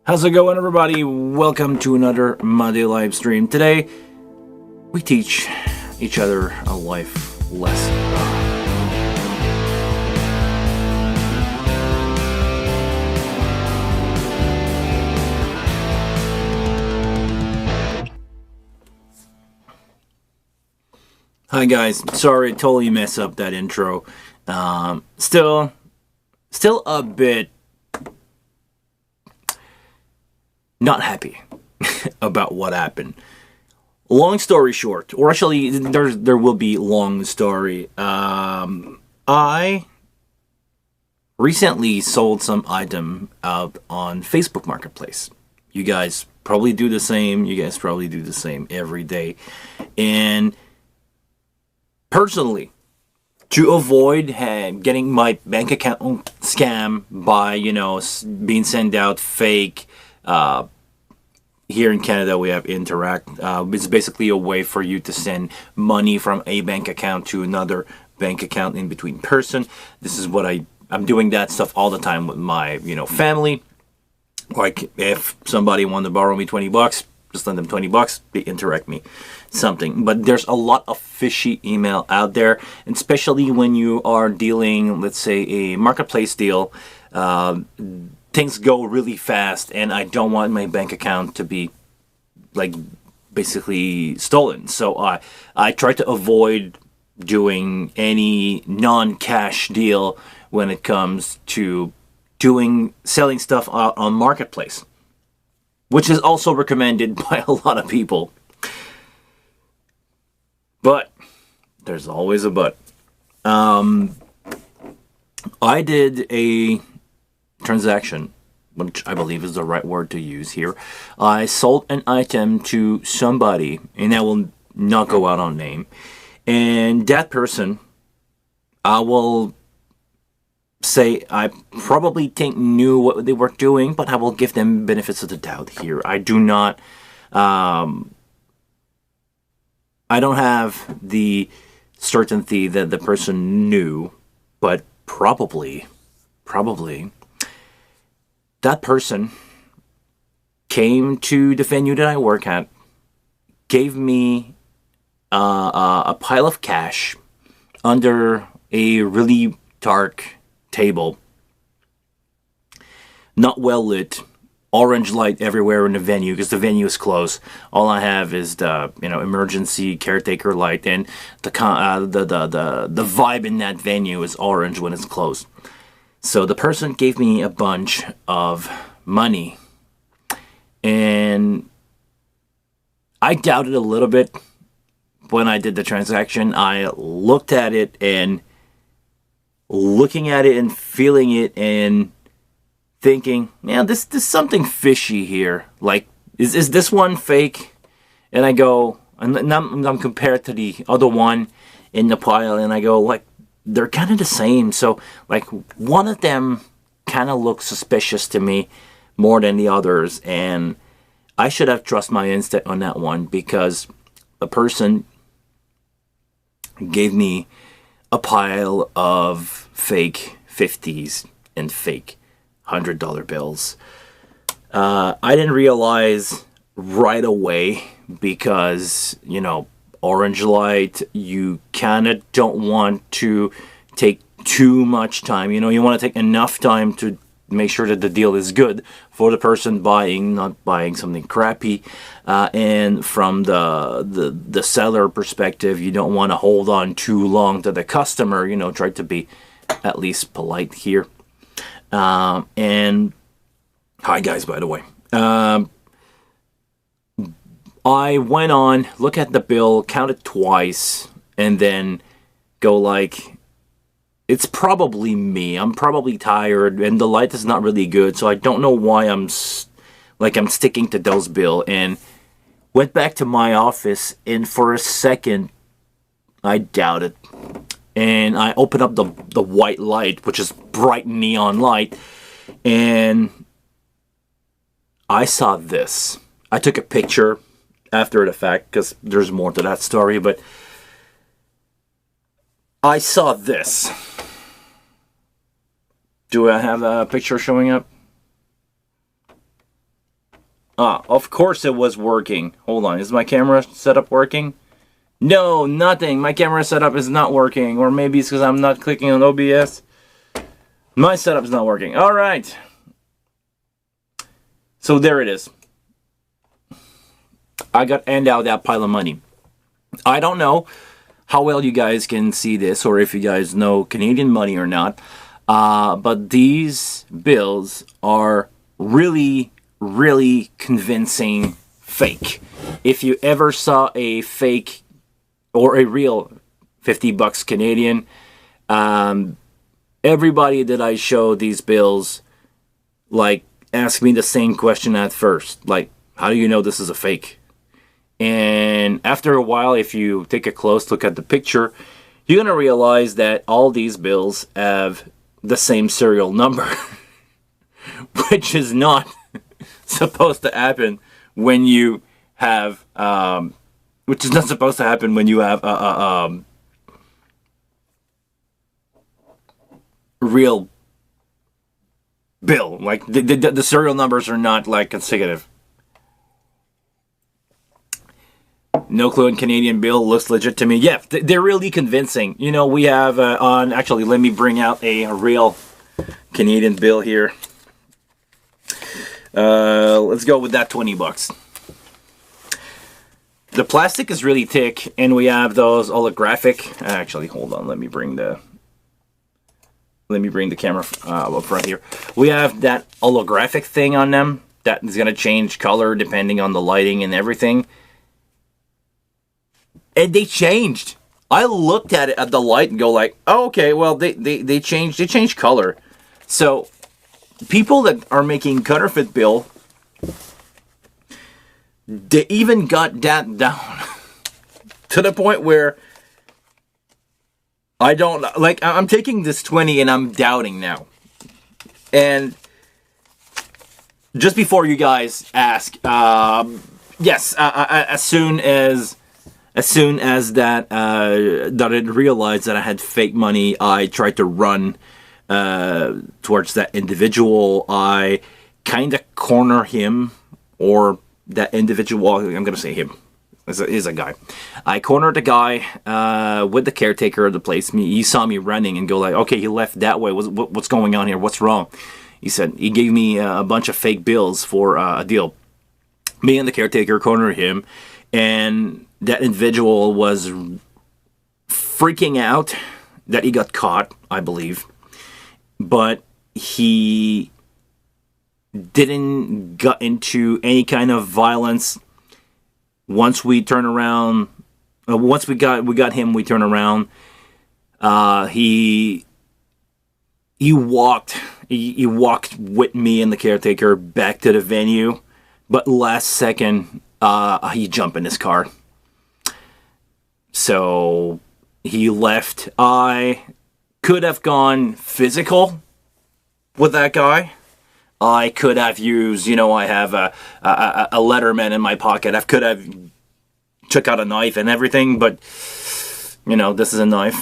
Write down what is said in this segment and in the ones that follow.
How's it going, everybody? Welcome to another Monday live stream. Today, we teach each other a life lesson. Hi guys, sorry, I totally messed up that intro. Still a bit not happy about what happened. Long story short, or actually, there will be long story. I recently sold some item out on Facebook Marketplace. You guys probably do the same. You guys probably do the same every day. And personally, to avoid getting my bank account scam by, being sent out fake. Here in Canada, we have Interact. It's basically a way for you to send money from a bank account to another bank account in between person. This is what I'm doing that stuff all the time with my, family. Like if somebody wanted to borrow me $20, just lend them $20, they Interact me something. But there's a lot of fishy email out there, and especially when you are dealing, let's say, a marketplace deal. Things go really fast, and I don't want my bank account to be basically stolen. So I try to avoid doing any non-cash deal when it comes to selling stuff on marketplace, which is also recommended by a lot of people. But there's always a but. I did a transaction, which I believe is the right word to use here. I sold an item to somebody, and I will not go out on name. And that person, I will say, I probably knew what they were doing, but I will give them benefits of the doubt here. I do not, I don't have the certainty that the person knew, but probably that person came to the venue that I work at, gave me a pile of cash under a really dark table, not well lit, orange light everywhere in the venue because the venue is closed. All I have is the emergency caretaker light, and the vibe in that venue is orange when it's closed. So the person gave me a bunch of money, and I doubted a little bit when I did the transaction. I looked at it, and looking at it and feeling it and thinking, man, there's something fishy here. Like, is this one fake? And I go, and I'm compared to the other one in the pile, and I go, they're kind of the same. So, one of them kind of looks suspicious to me more than the others. And I should have trusted my instinct on that one, because the person gave me a pile of fake 50s and fake $100 bills. I didn't realize right away because, orange light, you kind of don't want to take too much time. You want to take enough time to make sure that the deal is good for the person buying, not buying something crappy. And from the seller perspective, you don't want to hold on too long to the customer. Try to be at least polite here. And hi guys, by the way. I went on, look at the bill, count it twice, and then go it's probably me. I'm probably tired, and the light is not really good, so I don't know why I'm sticking to those bill. And went back to my office, and for a second, I doubted. And I opened up the white light, which is bright neon light, and I saw this. I took a picture after the fact, because there's more to that story, but I saw this. Do I have a picture showing up? Of course it was working. Hold on, is my camera setup working? No, nothing. My camera setup is not working. Or maybe it's because I'm not clicking on OBS. My setup's not working. Alright. So there it is. I got handed out that pile of money. I don't know how well you guys can see this, or if you guys know Canadian money or not. But these bills are really, really convincing fake. If you ever saw a fake or a real 50 bucks Canadian, everybody that I show these bills, like, ask me the same question at first. Like, how do you know this is a fake? And after a while, if you take a close look at the picture, you're going to realize that all these bills have the same serial number, which is not supposed to happen when you have, which is not supposed to happen when you have real bill. Like, the serial numbers are not, like, consecutive. No clue in Canadian bill, looks legit to me. Yeah, they're really convincing. You know, we have on... Actually, let me bring out a real Canadian bill here. Let's go with that 20 bucks. The plastic is really thick, and we have those holographic... Actually, hold on. Let me bring the camera up front here. We have that holographic thing on them that is going to change color depending on the lighting and everything. And they changed. I looked at it at the light and go like, oh, okay, well, they changed color. So people that are making counterfeit bill, they even got that down to the point where I don't, like, I'm taking this 20 and I'm doubting now. And just before you guys ask, yes, as soon as that I realized that I had fake money, I tried to run towards that individual. I kind of corner him, or that individual. I'm going to say him. Is a guy. I cornered the guy with the caretaker of the place. He saw me running and go like, okay, he left that way. What's going on here? What's wrong? He said he gave me a bunch of fake bills for a deal. Me and the caretaker cornered him, and that individual was freaking out that he got caught, I believe. But he didn't get into any kind of violence. Once we turn around, once we got him, we turn around. He walked with me and the caretaker back to the venue, but last second, he jumped in his car. So he left. I could have gone physical with that guy. I could have used, I have a Letterman in my pocket. I could have took out a knife and everything, but, this is a knife.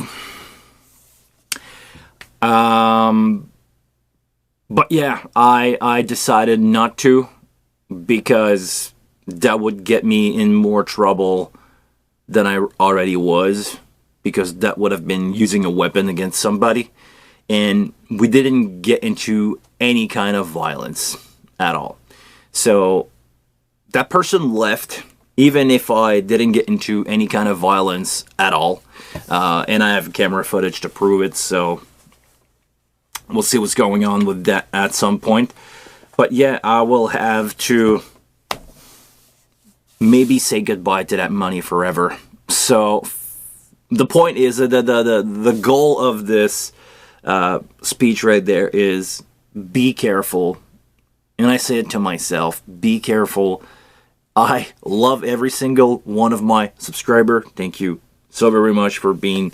But yeah, I decided not to, because that would get me in more trouble than I already was, because that would have been using a weapon against somebody. And we didn't get into any kind of violence at all. So that person left, even if I didn't get into any kind of violence at all. And I have camera footage to prove it, so we'll see what's going on with that at some point. But yeah, I will have to maybe say goodbye to that money forever. So the point is that the goal of this speech right there is be careful. And I say it to myself, be careful. I love every single one of my subscribers. Thank you so very much for being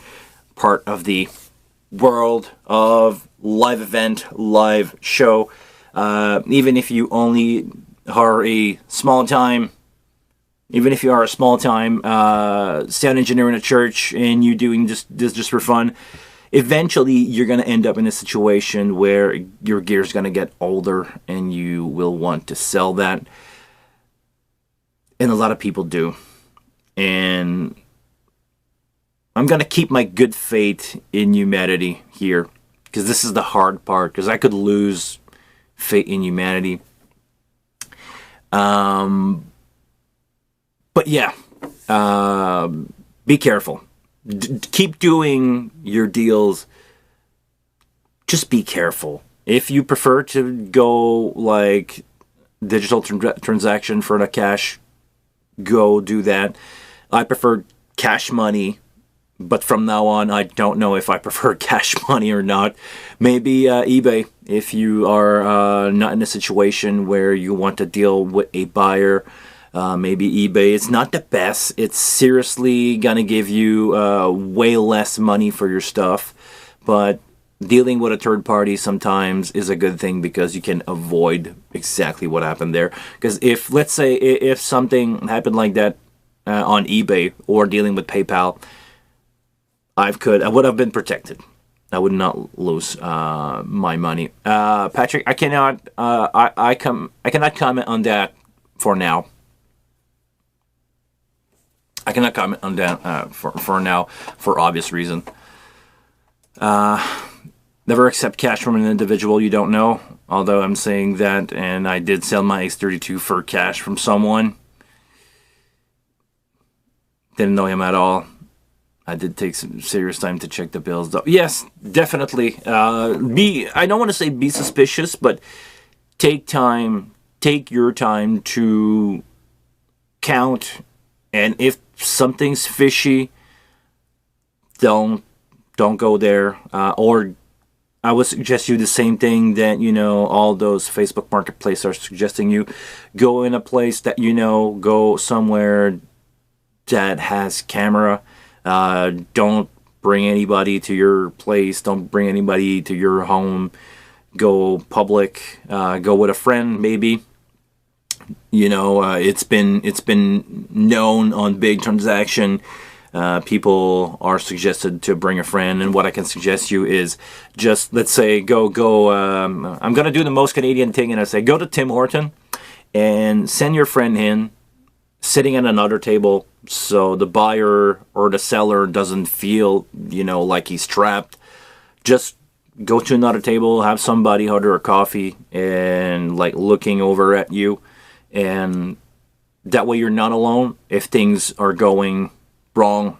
part of the world of live event, live show. Even if you only are a small time sound engineer in a church and you doing this just for fun, eventually you're going to end up in a situation where your gear is going to get older and you will want to sell that. And a lot of people do. And I'm going to keep my good faith in humanity here, because this is the hard part, because I could lose faith in humanity. But yeah, be careful. Keep doing your deals. Just be careful. If you prefer to go like digital transaction for the cash, go do that. I prefer cash money, but from now on, I don't know if I prefer cash money or not. Maybe eBay, if you are not in a situation where you want to deal with a buyer. Maybe eBay. It's not the best. It's seriously gonna give you way less money for your stuff, but dealing with a third party sometimes is a good thing, because you can avoid exactly what happened there. Because if, let's say, if something happened like that on eBay or dealing with PayPal, I would have been protected. I would not lose my money. Patrick, I cannot comment on that for now. I cannot comment on that for now, for obvious reason. Never accept cash from an individual you don't know. Although I'm saying that, and I did sell my X32 for cash from someone. Didn't know him at all. I did take some serious time to check the bills, though. Yes, definitely. I don't want to say be suspicious, but take your time to count. And if something's fishy, don't go there. Or I would suggest you the same thing that, all those Facebook Marketplace are suggesting you. Go in a place that go somewhere that has camera. Don't bring anybody to your place. Don't bring anybody to your home. Go public. Go with a friend, maybe. It's been known on big transaction. People are suggested to bring a friend, and what I can suggest you is just, let's say, go. I'm gonna do the most Canadian thing, and I say go to Tim Horton and send your friend in, sitting at another table, so the buyer or the seller doesn't feel like he's trapped. Just go to another table, have somebody order a coffee, and like looking over at you, and that way you're not alone. If things are going wrong,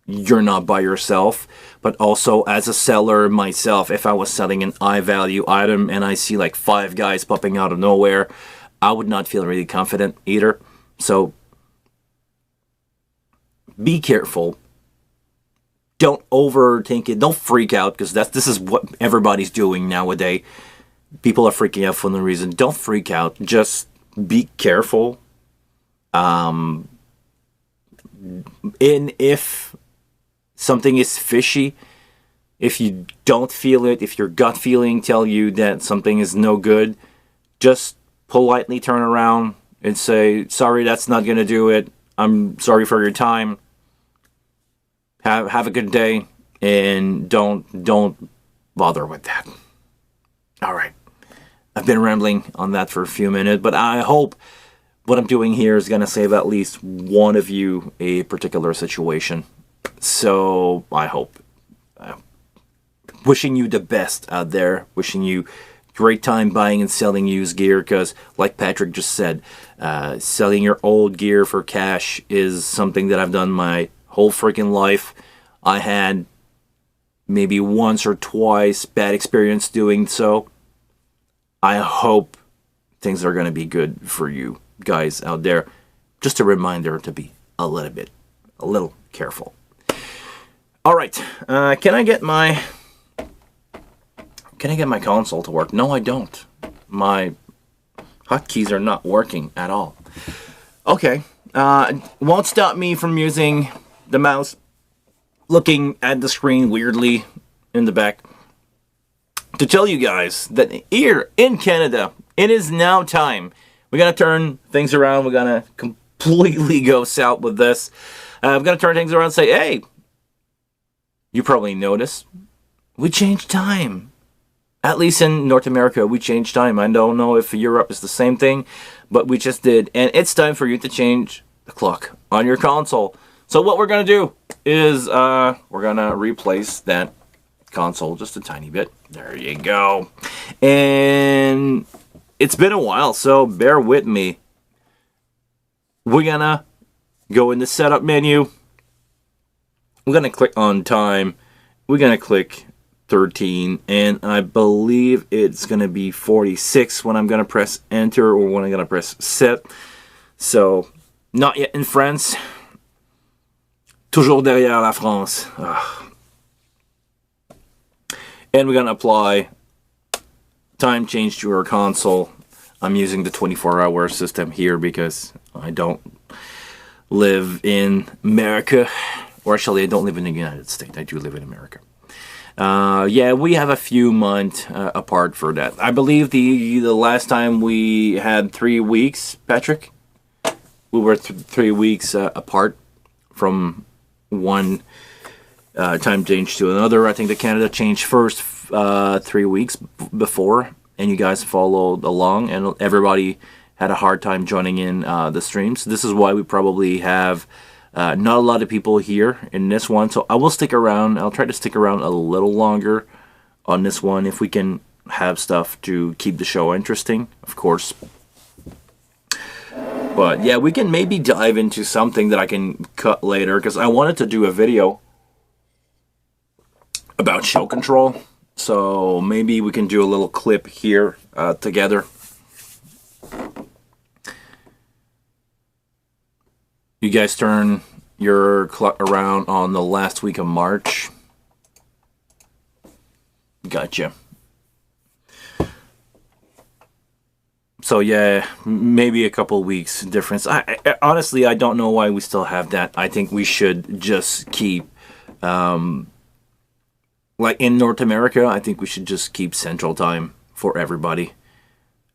you're not by yourself. But also, as a seller myself, if I was selling an high value item and I see like 5 guys popping out of nowhere, I would not feel really confident either. So be careful. Don't overthink it. Don't freak out, because this is what everybody's doing nowadays. People are freaking out for no reason. Don't freak out. Just be careful. And if something is fishy, if you don't feel it, if your gut feeling tell you that something is no good, just politely turn around and say, sorry, that's not going to do it. I'm sorry for your time. Have a good day, and don't bother with that. All right. I've been rambling on that for a few minutes, but I hope what I'm doing here is going to save at least one of you a particular situation. So I hope. Wishing you the best out there. Wishing you great time buying and selling used gear, because like Patrick just said, selling your old gear for cash is something that I've done my whole freaking life. I had maybe once or twice bad experience doing so. I hope things are going to be good for you guys out there. Just a reminder to be a little careful. All right, can I get my console to work? No, I don't. My hotkeys are not working at all. Okay, won't stop me from using the mouse, looking at the screen weirdly in the back, to tell you guys that here in Canada, it is now time. We're going to turn things around. We're going to completely go south with this. I'm going to turn things around and say, hey, you probably noticed, we changed time. At least in North America, we changed time. I don't know if Europe is the same thing, but we just did. And it's time for you to change clock on your console. So what we're gonna do is we're gonna replace that console just a tiny bit. There you go. And it's been a while, so bear with me. We're gonna go in the setup menu. We're gonna click on time. We're gonna click 13, and I believe it's gonna be 46 when I'm gonna press enter or when I'm gonna press set. So not yet in France. Toujours derrière la France. Ugh. And we're gonna apply time change to our console. I'm using the 24-hour system here because I don't live in America, or actually I don't live in the United States. I do live in America. Yeah, we have a few months apart for that. I believe the last time we had 3 weeks, Patrick, we were 3 weeks apart from one time change to another. I think the Canada changed first 3 weeks before, and you guys followed along, and everybody had a hard time joining in the streams. This is why we probably have not a lot of people here in this one, so I will stick around. I'll try to stick around a little longer on this one if we can have stuff to keep the show interesting, of course. But yeah, we can maybe dive into something that I can cut later, because I wanted to do a video about ShowCTRL, so maybe we can do a little clip here together. You guys turn your clock around on the last week of March. Gotcha. So yeah, maybe a couple weeks difference. Honestly, I don't know why we still have that. I think we should just keep, like in North America, I think we should just keep Central Time for everybody.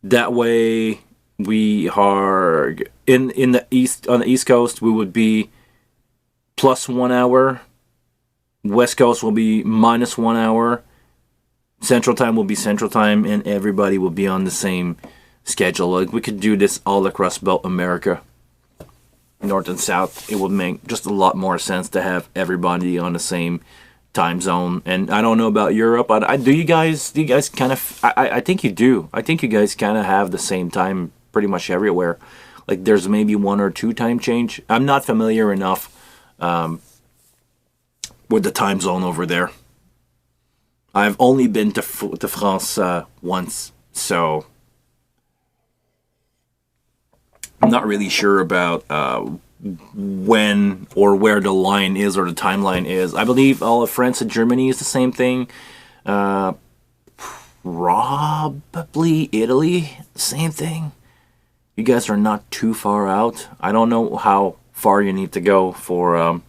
That way, we are in the east, on the East Coast, we would be plus 1 hour. West Coast will be minus 1 hour. Central Time will be Central Time, and everybody will be on the same schedule. Like, we could do this all across both America, North and South. It would make just a lot more sense to have everybody on the same time zone. And I don't know about Europe. Do you guys kind of? I think you do. I think you guys kind of have the same time pretty much everywhere. Like, there's maybe 1 or 2 time change. I'm not familiar enough with the time zone over there. I've only been to France once, so I'm not really sure about when or where the line is or the timeline is. I believe all of France and Germany is the same thing. Probably Italy, same thing. You guys are not too far out. I don't know how far you need to go for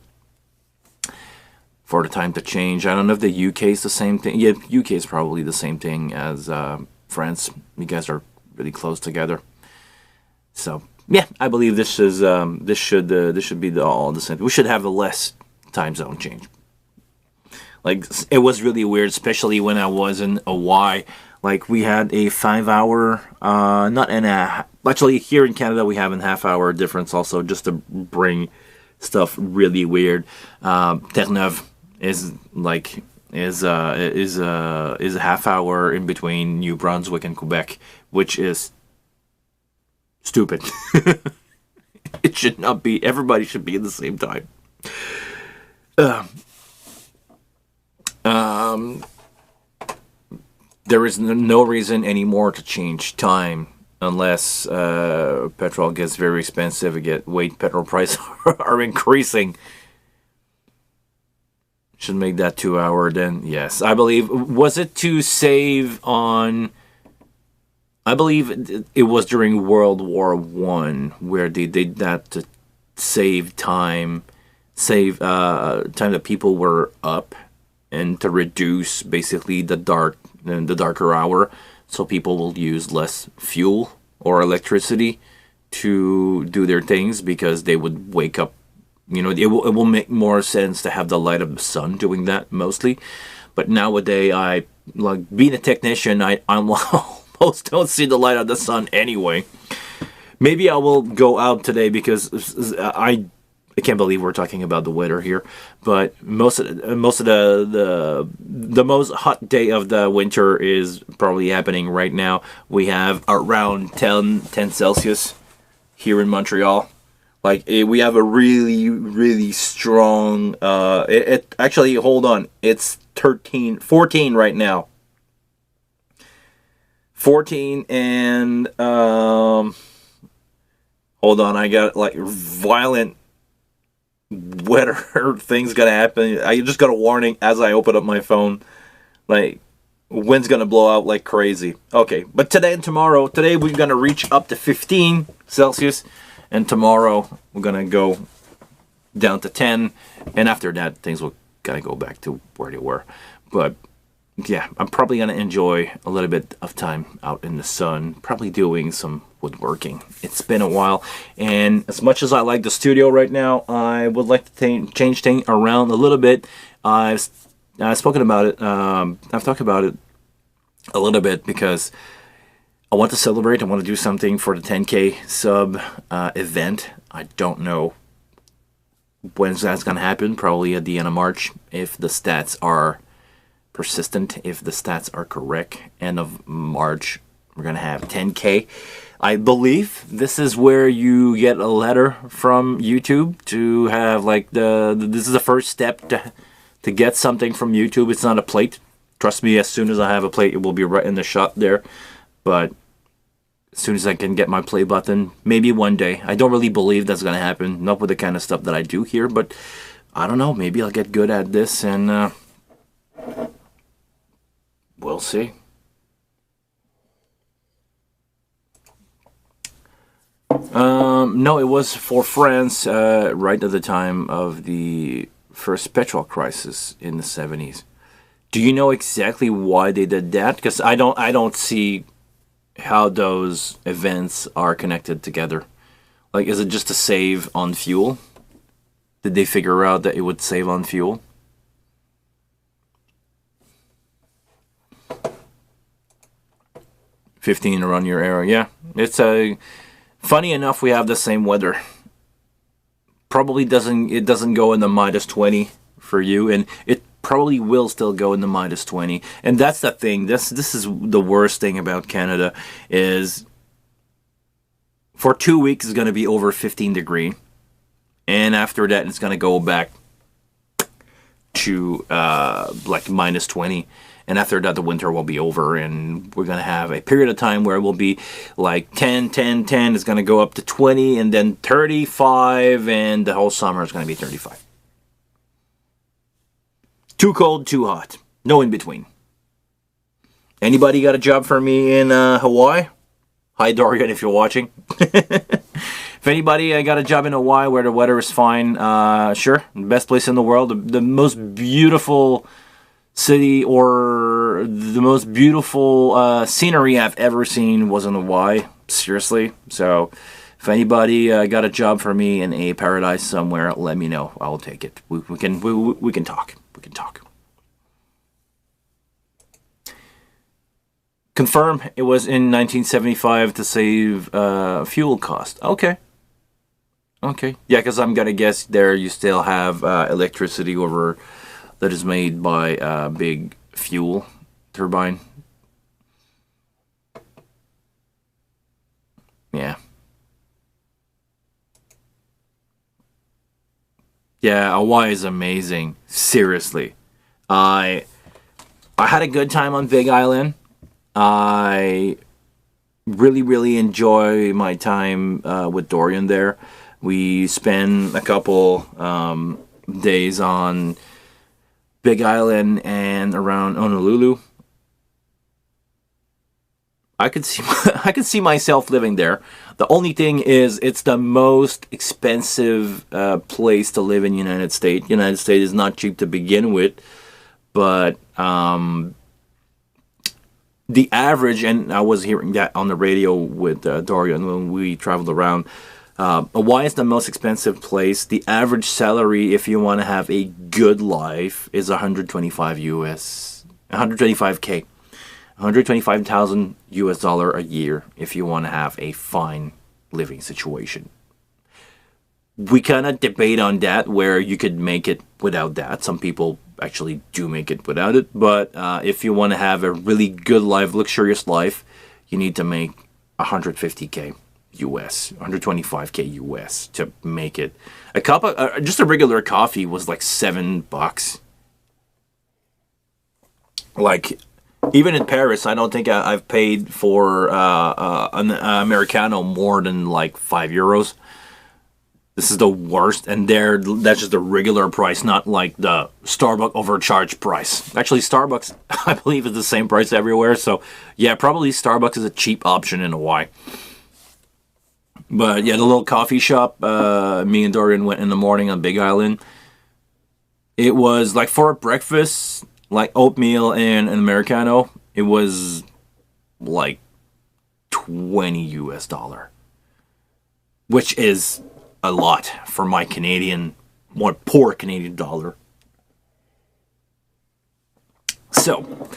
the time to change. I don't know if the UK is the same thing. Yeah, UK is probably the same thing as France. You guys are really close together. So yeah, I believe this is this should be all the same. We should have a less time zone change. Like, it was really weird, especially when I was in Hawaii. Like, we had a 5 hour, not in a, actually here in Canada we have a half-hour difference also, just to bring stuff really weird. Terre-Neuve is a half hour in between New Brunswick and Quebec, which is stupid. It should not be. Everybody should be at the same time. There is no reason anymore to change time unless petrol gets very expensive. Petrol prices are increasing. Should make that 2 hour then. Yes, I believe. Was it to save on? I believe it was during World War I where they did that to save time that people were up, and to reduce basically the darker hour, so people will use less fuel or electricity to do their things, because they would wake up. You know, it will make more sense to have the light of the sun doing that mostly. But nowadays, being a technician, I almost don't see the light of the sun anyway. Maybe I will go out today because I can't believe we're talking about the weather here, but most of the most hot day of the winter is probably happening right now. We have around 10 Celsius here in Montreal. Like we have a really strong. It actually, hold on, it's 14 right now. 14 and hold on, I got like violent weather things gonna happen. I just got a warning as I open up my phone, like wind's gonna blow out like crazy. Okay, but today and tomorrow, today we're gonna reach up to 15 Celsius, and tomorrow we're gonna go down to 10, and after that things will gotta go back to where they were. But yeah, I'm probably gonna enjoy a little bit of time out in the sun, probably doing some woodworking. It's been a while, and as much as I like the studio right now, I would like to change things around a little bit. I've spoken about it. I've talked about it a little bit because I want to celebrate. I want to do something for the 10K sub event. I don't know when that's gonna happen. Probably at the end of March if the stats are persistent, if the stats are correct. End of March we're gonna have 10K. I believe this is where you get a letter from YouTube to have like this is the first step to get something from YouTube. It's not a plate. Trust me, as soon as I have a plate, it will be right in the shop there. But as soon as I can get my play button, maybe one day. I don't really believe that's gonna happen. Not with the kind of stuff that I do here, but I don't know. Maybe I'll get good at this, and we'll see. No, it was for France right at the time of the first petrol crisis in the 70s. Do you know exactly why they did that? Because I don't see how those events are connected together. Like, is it just to save on fuel? Did they figure out that it would save on fuel? $15 around your area. Yeah, it's a funny enough. We have the same weather. Probably doesn't go in the -20 for you, and it probably will still go in the -20. And that's the thing. This is the worst thing about Canada is for 2 weeks it's going to be over 15 degree, and after that it's going to go back to like -20. And after that, the winter will be over, and we're going to have a period of time where it will be like 10, 10, 10. It's going to go up to 20, and then 35, and the whole summer is going to be 35. Too cold, too hot. No in between. Anybody got a job for me in Hawaii? Hi, Dorian, if you're watching. If anybody got a job in Hawaii where the weather is fine, sure. The best place in the world. The most beautiful city or the most beautiful scenery I've ever seen was in Hawaii. Seriously. So if anybody got a job for me in a paradise somewhere, let me know. I'll take it. We can talk. We can talk. Confirm it was in 1975 to save fuel cost. Okay. Okay. Yeah, because I'm gonna guess there you still have electricity over that is made by a big fuel turbine. Yeah. Yeah, Hawaii is amazing. Seriously. I had a good time on Big Island. I really enjoy my time with Dorian there. We spent a couple days on Big Island and around Honolulu. I could see myself living there. The only thing is, it's the most expensive place to live in the United States. United States is not cheap to begin with, but the average, and I was hearing that on the radio with Dorian when we traveled around. Hawaii is the most expensive place. The average salary, if you want to have a good life, is 125 US, 125K, $125,000 a year if you want to have a fine living situation. We kind of debate on that, where you could make it without that. Some people actually do make it without it, but if you want to have a really good life, luxurious life, you need to make 150K US, 125K US to make it. A cup of just a regular coffee was like $7. Like, even in Paris, I don't think I've paid for an Americano more than like €5. This is the worst, and that's just the regular price, not like the Starbucks overcharged price. Actually, Starbucks, I believe, is the same price everywhere, so yeah, probably Starbucks is a cheap option in Hawaii. But yeah, the little coffee shop, me and Dorian went in the morning on Big Island. It was like for breakfast, like oatmeal and an Americano, it was like $20 US, which is a lot for my Canadian, more poor Canadian dollar. So,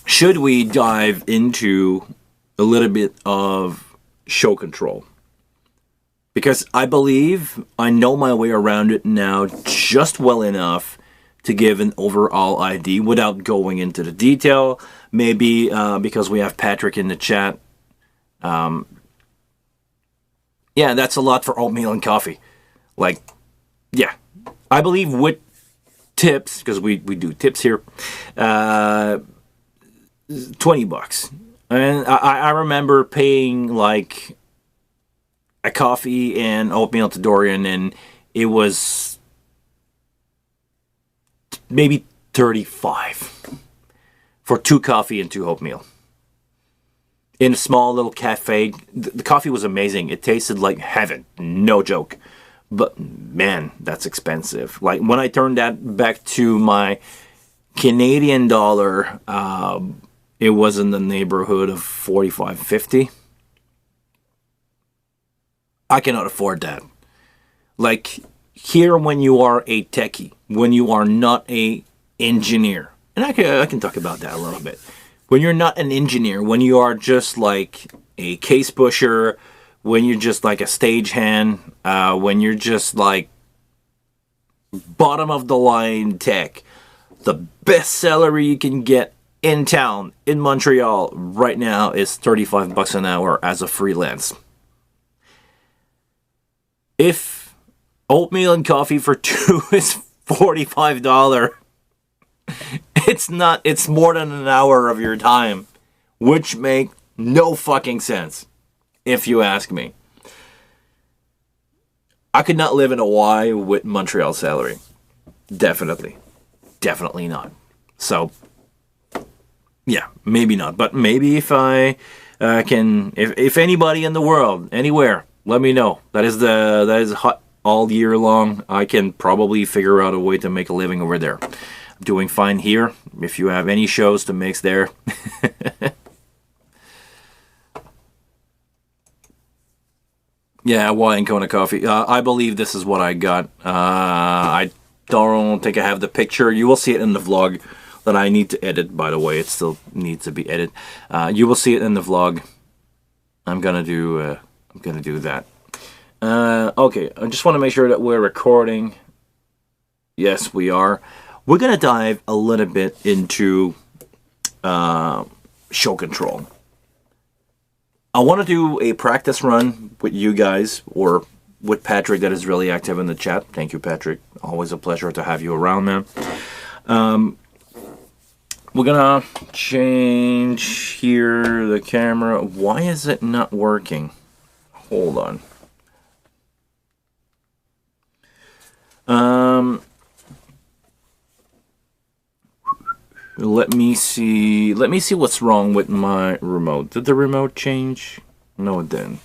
should we dive into a little bit of show control? Because I believe I know my way around it now just well enough to give an overall idea without going into the detail. Maybe because we have Patrick in the chat. Yeah, that's a lot for oatmeal and coffee. Like, yeah. I believe with tips, because we do tips here, $20. And I remember paying like a coffee and oatmeal to Dorian, and it was maybe $35 for 2 coffee and 2 oatmeal. In a small little cafe. The coffee was amazing. It tasted like heaven. No joke. But man, that's expensive. Like, when I turned that back to my Canadian dollar, it was in the neighborhood of $45.50. I cannot afford that. Like, here, when you are a techie, when you are not a engineer, and I can talk about that a little bit. When you're not an engineer, when you are just like a case pusher, when you're just like a stagehand, when you're just like bottom of the line tech, the best salary you can get in town, in Montreal, right now is $35 an hour as a freelance. If oatmeal and coffee for 2 is $45, it's more than an hour of your time, which make no fucking sense, if you ask me. I could not live in Hawaii with Montreal salary. Definitely not. So, yeah, maybe not. But maybe if I can, if anybody in the world, anywhere, let me know. That is hot all year long. I can probably figure out a way to make a living over there. I'm doing fine here. If you have any shows to mix there. Yeah, Hawaiian Kona coffee. I believe this is what I got. I don't think I have the picture. You will see it in the vlog that I need to edit, by the way. It still needs to be edited. You will see it in the vlog. I'm gonna do that. Okay, I just want to make sure that we're recording. Yes, we are. We're going to dive a little bit into show control. I want to do a practice run with you guys, or with Patrick, that is really active in the chat. Thank you, Patrick. Always a pleasure to have you around, man. We're going to change here the camera. Why is it not working? Hold on. Let me see what's wrong with my remote. Did the remote change? No, it didn't.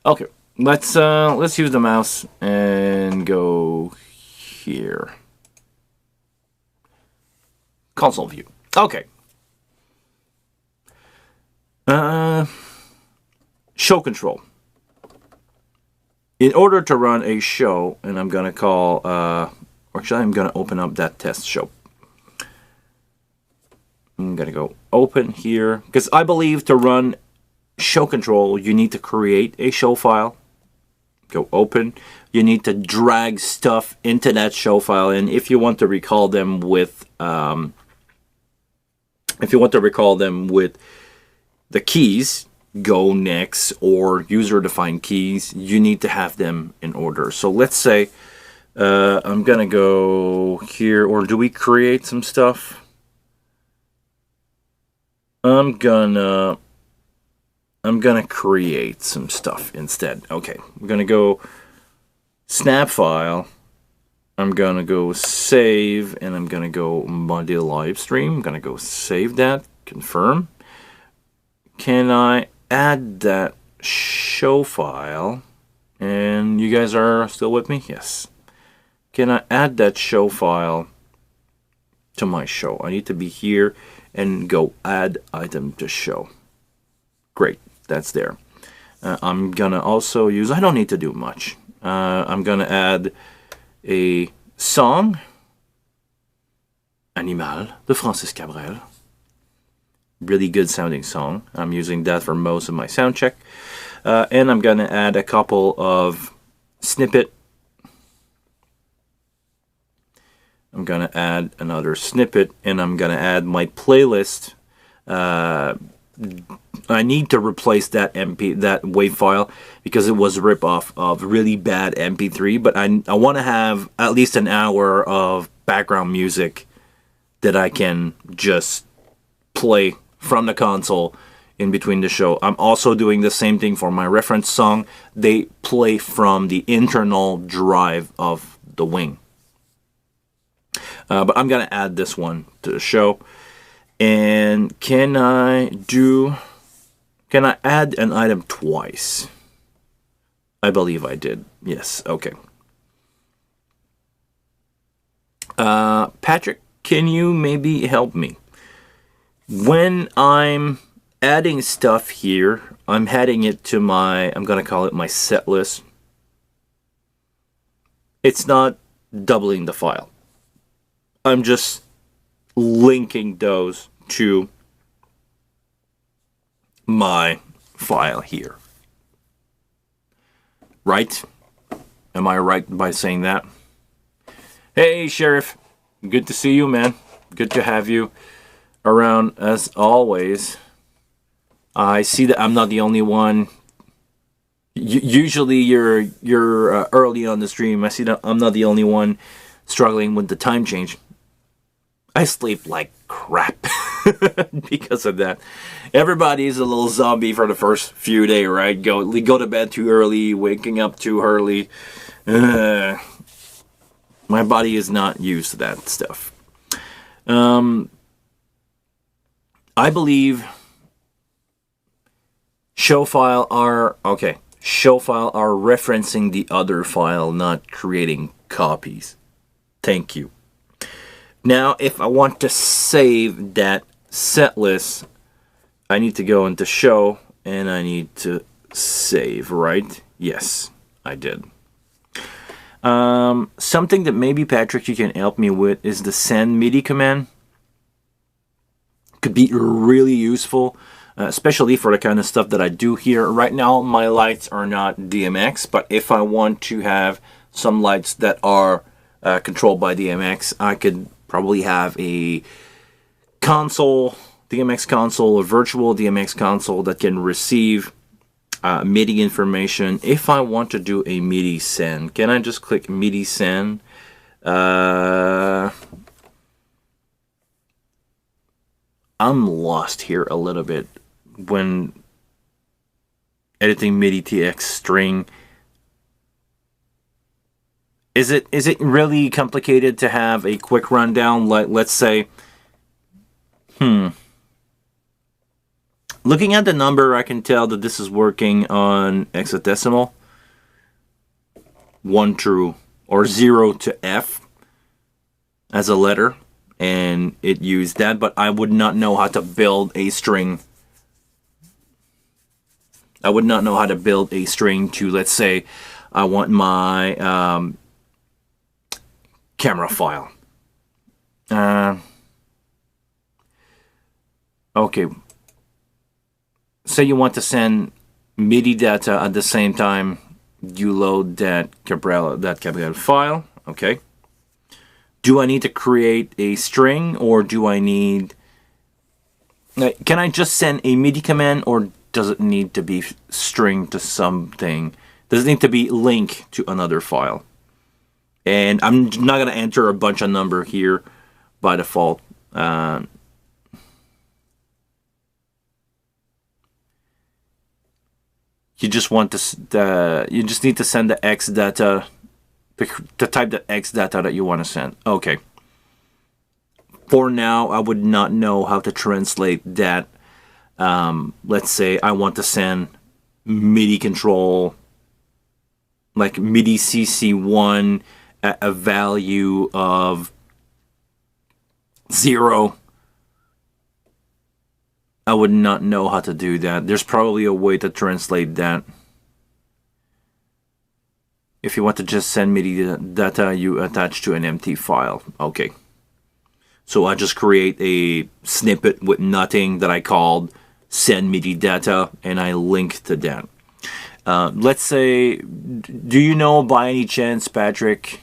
Okay, let's use the mouse and go here. Console view. Okay. Show control. In order to run a show, and I'm gonna call, actually I'm gonna open up that test show. I'm gonna go open here, because I believe to run show control, you need to create a show file. Go open. You need to drag stuff into that show file, and if you want to recall them with the keys, go next, or user-defined keys, you need to have them in order. So let's say I'm gonna go here, or do we create some stuff? I'm gonna create some stuff instead. Okay, we're gonna go snap file. I'm gonna go save, and I'm gonna go model live stream. I'm gonna go save that, confirm. Can I add that show file? And you guys are still with me? Yes. Can I add that show file to my show? I need to be here and go add item to show. Great, that's there. I'm gonna also use, I don't need to do much. I'm gonna add a song, Animal de ShowCTRL. Really good sounding song. I'm using that for most of my sound check. And I'm gonna add a couple of snippet. I'm gonna add another snippet, and I'm gonna add my playlist. I need to replace that WAV file because it was a ripoff of really bad MP3, but I want to have at least an hour of background music that I can just play from the console in between the show. I'm also doing the same thing for my reference song. They play from the internal drive of the Wing. But I'm going to add this one to the show. And can I add an item twice? I believe I did. Yes, okay. Patrick, can you maybe help me? When I'm adding stuff here, I'm adding it to my, I'm going to call it my set list. It's not doubling the file. I'm just linking those to my file here. Right? Am I right by saying that? Hey, Sheriff. Good to see you, man. Good to have you around as always. I see that I'm not the only one. Usually you're early on the stream. I see that I'm not the only one struggling with the time change. I sleep like crap because of that. Everybody's a little zombie for the first few days, right? Go to bed too early, waking up too early. My body is not used to that stuff. I believe show file are referencing the other file, not creating copies. Thank you. Now, if I want to save that set list, I need to go into show and I need to save, right? Yes, I did. Something that maybe, Patrick, you can help me with is the send MIDI command. Could be really useful, especially for the kind of stuff that I do here. Right now, my lights are not DMX, but if I want to have some lights that are controlled by DMX, I could probably have a console, DMX console, a virtual DMX console that can receive MIDI information. If I want to do a MIDI send, can I just click MIDI send? I'm lost here a little bit when editing MIDI TX string. Is it really complicated to have a quick rundown? Like, let's say, looking at the number, I can tell that this is working on hexadecimal, 1 through, or 0 to F as a letter, and it used that, but I would not know how to build a string. I would not know how to build a string to, let's say, I want my camera file. Okay. say you want to send MIDI data at the same time you load that ShowCTRL file. Okay. Do I need to create a string, or do I need... Can I just send a MIDI command, or does it need to be string to something? Does it need to be linked to another file? And I'm not going to enter a bunch of number here by default. You just want to, you just need to send the X data, the type the X data that you want to send. Okay. For now, I would not know how to translate that. Let's say I want to send MIDI control, like MIDI CC1 at a value of 0. I would not know how to do that. There's probably a way to translate that. If you want to just send MIDI data, you attach to an empty file. Okay. So I just create a snippet with nothing that I called send MIDI data, and I link to that. Let's say, do you know by any chance, Patrick?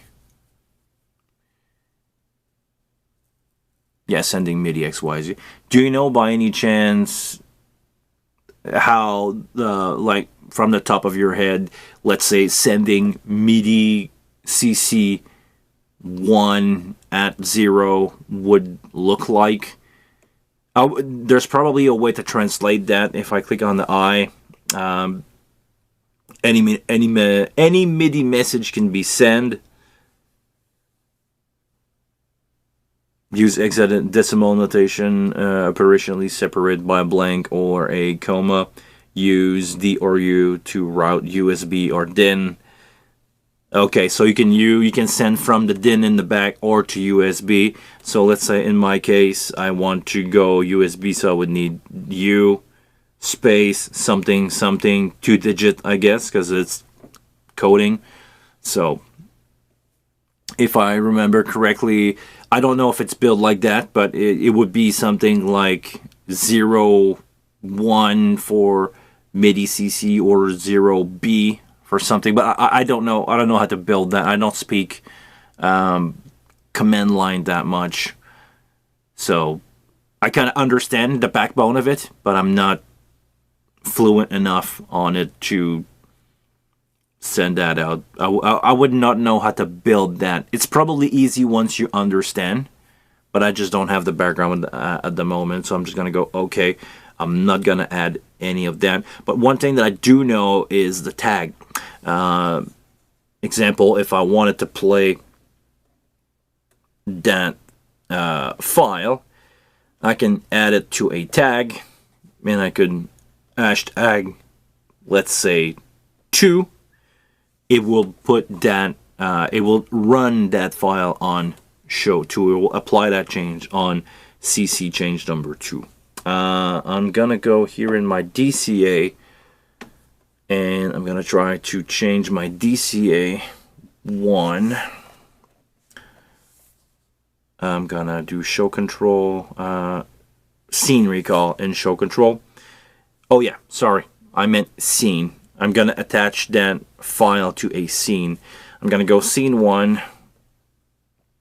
Yeah, sending MIDI XYZ. Do you know by any chance how like from the top of your head, let's say sending MIDI CC 1 at 0 would look like? There's probably a way to translate that. If I click on the I, any MIDI message can be sent. Use hexadecimal notation, operationally separated by a blank or a comma. Use D or U to route USB or DIN. Okay, so you can send from the DIN in the back or to USB. So let's say in my case I want to go USB, so I would need U space something something 2-digit, I guess, because it's coding. So if I remember correctly, I don't know if it's built like that, but it would be something like 0-1 for MIDI CC or 0B for something. But I don't know. I don't know how to build that. I don't speak command line that much, so I kind of understand the backbone of it, but I'm not fluent enough on it to send that out. I would not know how to build that. It's probably easy once you understand, but I just don't have the background at the moment, so I'm just gonna go okay. I'm not gonna add any of that. But one thing that I do know is the tag. Example, if I wanted to play that file, I can add it to a tag, and I could hashtag, let's say 2. It will put that, it will run that file on ShowCTRL. It will apply that change on CC change number 2. I'm gonna go here in my DCA, and I'm gonna try to change my DCA 1. I'm gonna do ShowCTRL, scene recall in ShowCTRL. Oh yeah, sorry, I meant scene. I'm gonna attach that file to a scene. I'm gonna go scene 1,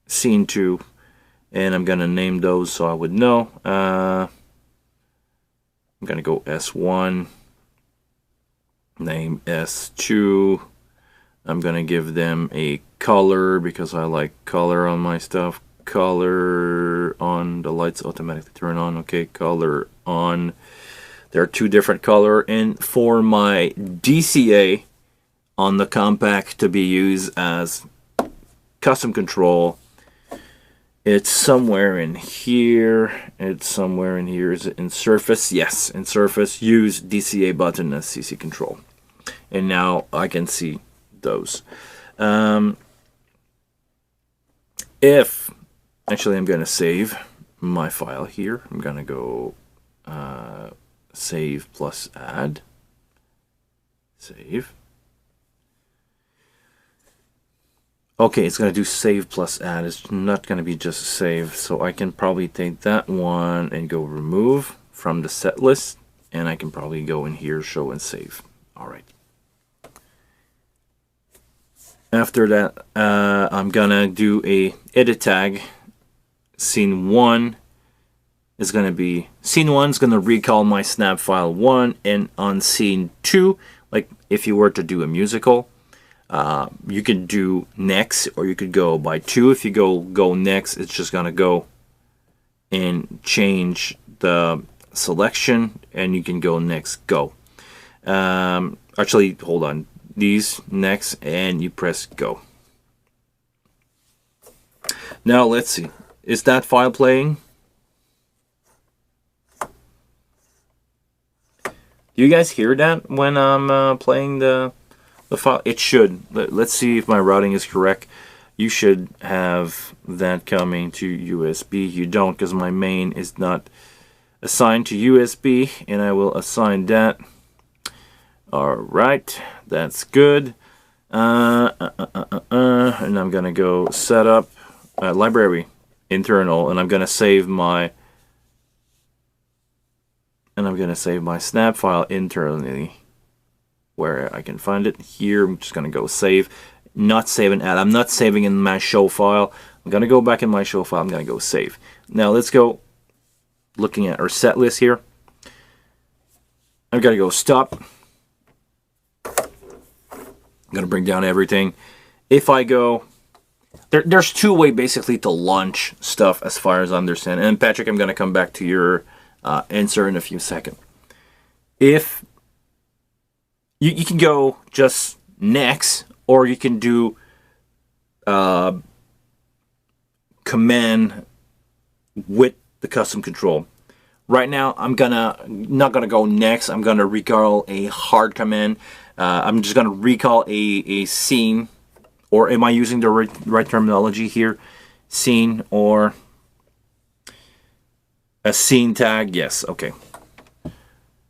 scene 2, and I'm gonna name those so I would know. I'm gonna go S1, name S2. I'm gonna give them a color because I like color on my stuff. Color on, the lights automatically turn on. Okay, color on. There are 2 different color, and for my DCA on the compact to be used as custom control, it's somewhere in here. It's somewhere in here. Is it in Surface? Yes, in Surface. Use DCA button as CC control, and now I can see those. If actually, I'm going to save my file here. I'm going to go save plus add. Save. Okay, it's going to do save plus add. It's not going to be just save. So I can probably take that one and go remove from the set list. and I can probably go in here, show and save. All right. After that, I'm gonna do a edit tag. Scene 1 is gonna be, scene 1 is gonna recall my snap file 1, and on scene 2, like if you were to do a musical, you could do next, or you could go by 2. If you go next, it's just gonna go and change the selection, and you can go next, go. Actually, hold on. These next, and you press go. Now let's see. Is that file playing? Do you guys hear that when I'm playing the file? It should. Let's see if my routing is correct. You should have that coming to USB. You don't, because my main is not assigned to USB, and I will assign that. Alright, that's good. And I'm gonna go set up library internal, and I'm gonna save my snap file internally where I can find it. Here I'm just gonna go save, not save and add. I'm not saving in my show file. I'm gonna go back in my show file. I'm gonna go save. Now let's go looking at our set list here. I've got to go stop. I'm going to bring down everything. If I go, there's two ways basically to launch stuff as far as I understand. And Patrick, I'm going to come back to your answer in a few seconds. If you can go just next, or you can do command with the custom control. Right now, I'm not gonna go next. I'm gonna recall a hard command. I'm just gonna recall a scene, or am I using the right terminology here? Scene or a scene tag? Yes, okay.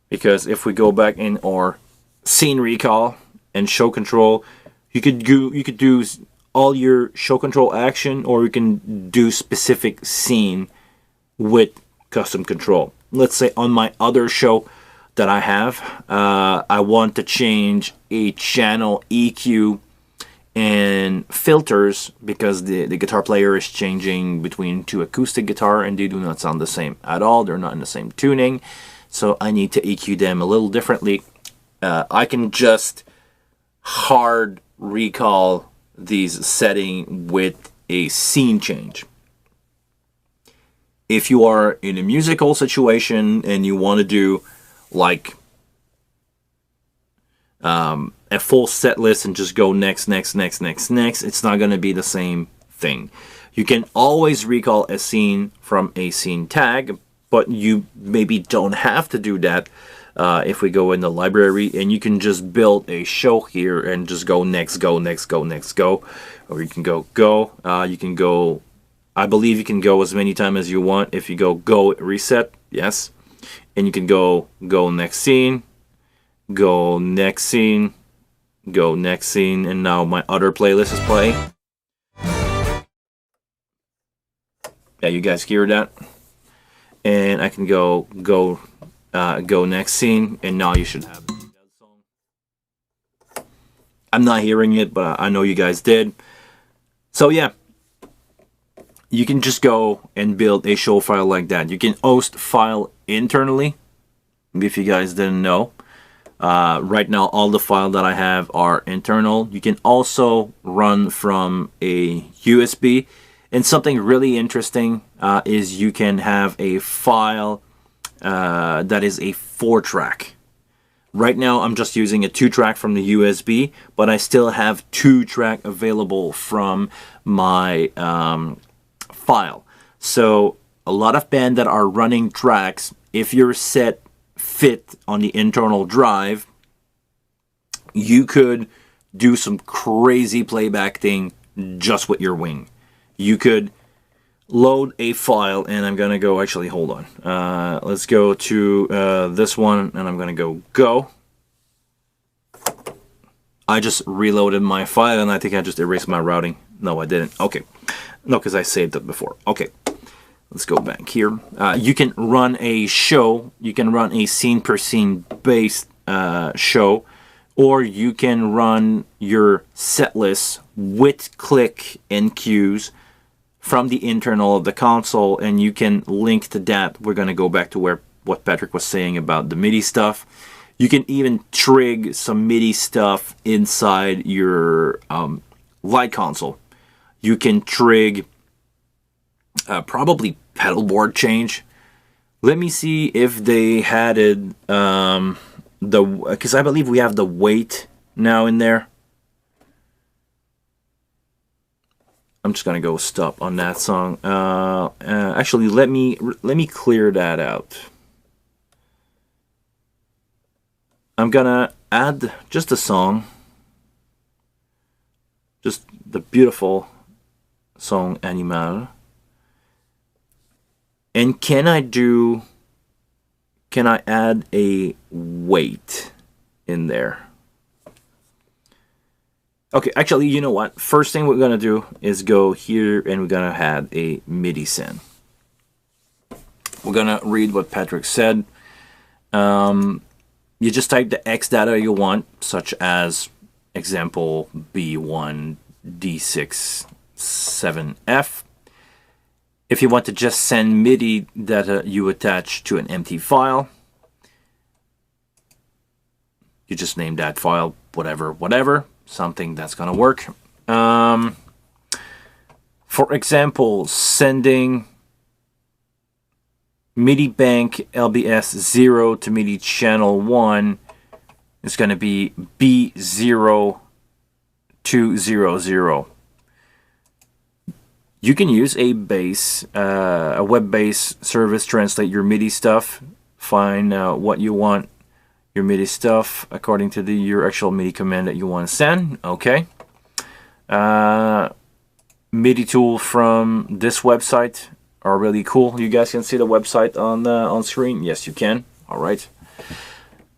Because if we go back in our scene recall and show control, you could do all your show control action, or you can do specific scene with custom control. Let's say on my other show that I have, I want to change a channel EQ and filters because the guitar player is changing between two acoustic guitar, and they do not sound the same at all. They're not in the same tuning, so I need to EQ them a little differently. I can just hard recall these setting with a scene change. If you are in a musical situation and you want to do like a full set list and just go next, it's not going to be the same thing. You can always recall a scene from a scene tag, but you maybe don't have to do that. If we go in the library, and you can just build a show here and just go next, or you can go. You can go. I believe you can go as many times as you want. If you go reset, yes, and you can go next scene, go next scene, and now my other playlist is playing. Yeah, you guys hear that? And I can go next scene, and now you should have it. I'm not hearing it, but I know you guys did. So yeah, you can just go and build a show file like that. You can host file internally, if you guys didn't know. Right now, all the files that I have are internal. You can also run from a USB. And something really interesting is you can have a file that is a 4-track. Right now, I'm just using a 2-track from the USB, but I still have 2-track available from my file. So a lot of bands that are running tracks, if your set fit on the internal drive, you could do some crazy playback thing just with your wing. You could load a file, and I'm gonna go, actually hold on, let's go to this one, and I'm gonna go. I just reloaded my file, and I think I just erased my routing. No, I didn't. Okay, no, because I saved it before. Okay, let's go back here. You can run a show. You can run a scene per scene based show, or you can run your set list with click and cues from the internal of the console, and you can link to that. We're going to go back to what Patrick was saying about the MIDI stuff. You can even trig some MIDI stuff inside your light console. You can trig probably pedal board change. Let me see if they had it, because I believe we have the weight now in there. I'm just gonna go stop on that song. Actually, let me clear that out. I'm gonna add just a song, just the beautiful song Animal. And can I add a weight in there? Okay, actually, you know what? First thing we're going to do is go here and we're going to add a MIDI send. We're going to read what Patrick said. You just type the X data you want, such as example B1 D6 7F. If you want to just send MIDI data, you attach to an empty file. You just name that file whatever, something that's gonna work. For example, sending MIDI bank LBS 0 to MIDI channel 1 is gonna be B0200. You can use a web-based service, translate your MIDI stuff, find what you want your MIDI stuff according to your actual MIDI command that you want to send. Okay. MIDI tool from this website are really cool. You guys can see the website on screen. Yes, you can. All right.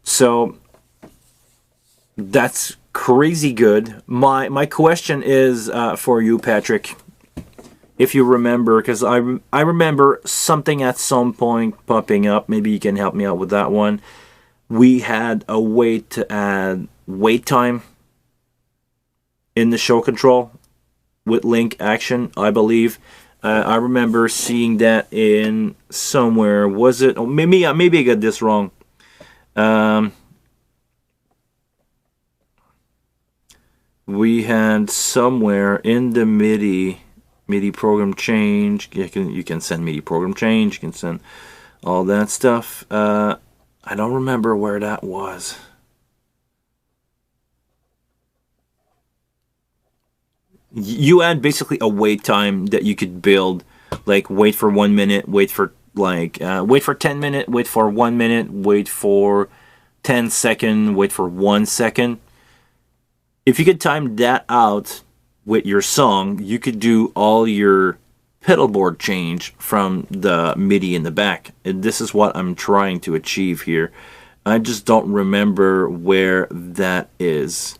So that's crazy good. My question is for you, Patrick. If you remember, because I remember something at some point popping up. Maybe you can help me out with that one. We had a way to add wait time in the show control with link action, I believe. I remember seeing that in somewhere. Was it? Oh, maybe I got this wrong. We had somewhere in the MIDI program change. You can send MIDI program change. You can send all that stuff. I don't remember where that was. You add basically a wait time that you could build, like wait for 1 minute, wait for 10 minutes, wait for 1 minute, wait for 10 seconds, wait for 1 second. If you could time that out with your song, you could do all your pedal board change from the MIDI in the back. And this is what I'm trying to achieve here. I just don't remember where that is,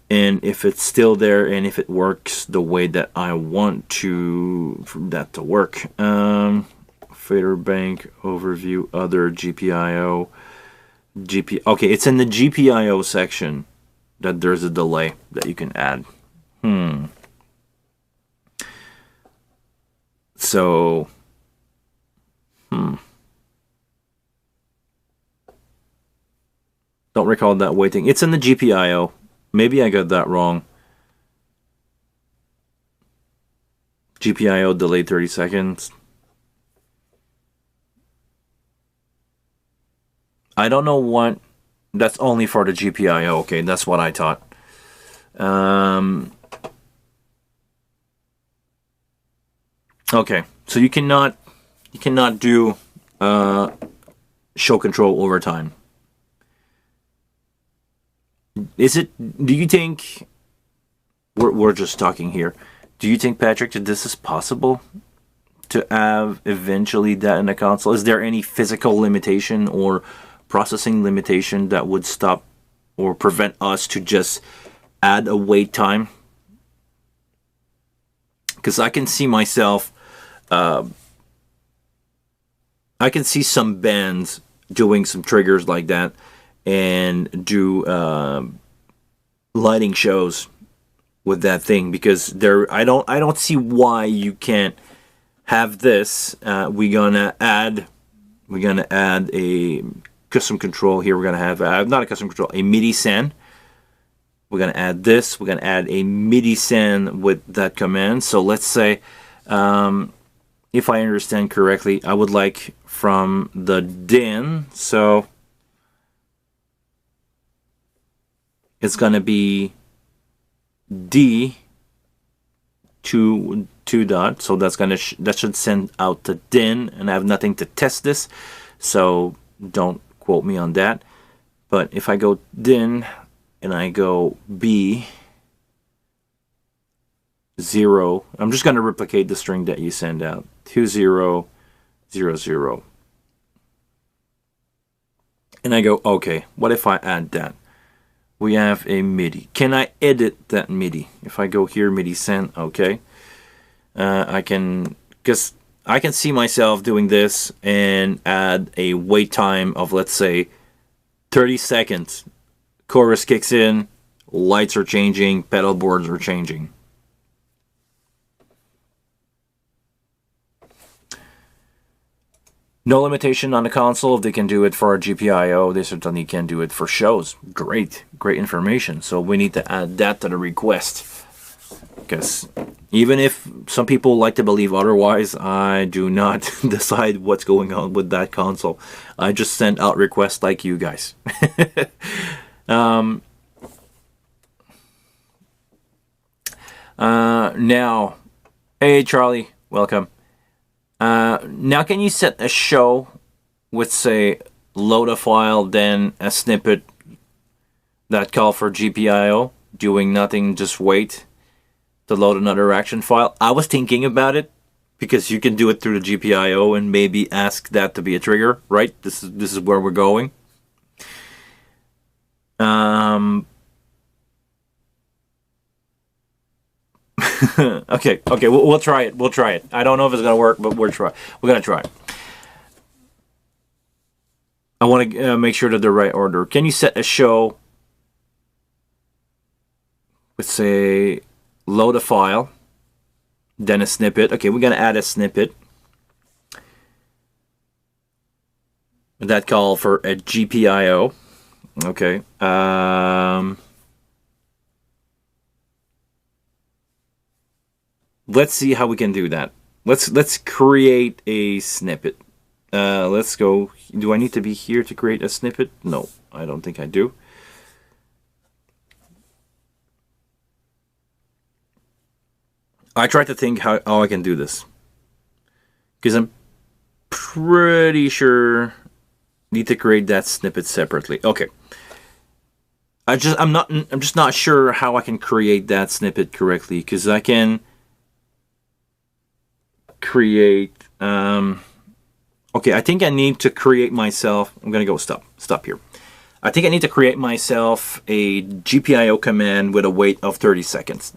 and if it's still there, and if it works the way that I want for that to work. Fader bank overview, other GPIO, Okay, it's in the GPIO section that there's a delay that you can add. So, don't recall that waiting. It's in the GPIO. Maybe I got that wrong. GPIO delayed 30 seconds. I don't know what. That's only for the GPIO. Okay, that's what I thought. Okay, so you cannot do show control over time. Is it? Do you think? We're just talking here. Do you think, Patrick, that this is possible to have eventually that in the console? Is there any physical limitation or processing limitation that would stop or prevent us to just add a wait time? Because I can see myself I can see some bands doing some triggers like that and do lighting shows with that thing, because I don't see why you can't have this. We're gonna add a custom control here. We're gonna have not a custom control, a MIDI send. We're gonna add this. We're gonna add a MIDI send with that command. So let's say, if I understand correctly, I would like from the DIN. So it's gonna be D two dot. So that's gonna that should send out the DIN, and I have nothing to test this, so don't quote me on that. But if I go DIN and I go B 0, I'm just gonna replicate the string that you send out, 2000, and I go okay. What if I add that? We have a MIDI. Can I edit that MIDI? If I go here, MIDI send, okay. I can, because I can see myself doing this and add a wait time of, let's say, 30 seconds. Chorus kicks in, lights are changing, pedal boards are changing. No limitation on the console. If they can do it for a GPIO, they certainly can do it for shows. Great information. So we need to add that to the request, because even if some people like to believe otherwise, I do not decide what's going on with that console. I just send out requests like you guys. Now, hey Charlie, welcome. Now can you set a show with, say, load a file, then a snippet that call for GPIO, doing nothing, just wait to load another action file? I was thinking about it, because you can do it through the GPIO and maybe ask that to be a trigger, right? This is where we're going. Okay, we'll try it. We'll try it. I don't know if it's gonna work, but we're gonna try it. I want to make sure that the right order. Can you set a show with, say, load a file, then a snippet? Okay, we're gonna add a snippet. That call for a GPIO. Okay. Let's see how we can do that. Let's create a snippet. Let's go. Do I need to be here to create a snippet? No, I don't think I do. I tried to think how I can do this, because I'm pretty sure I need to create that snippet separately. Okay. I'm just not sure how I can create that snippet correctly, because I can create okay, I think I need to create myself. I'm gonna go stop here. I think I need to create myself a GPIO command with a wait of 30 seconds.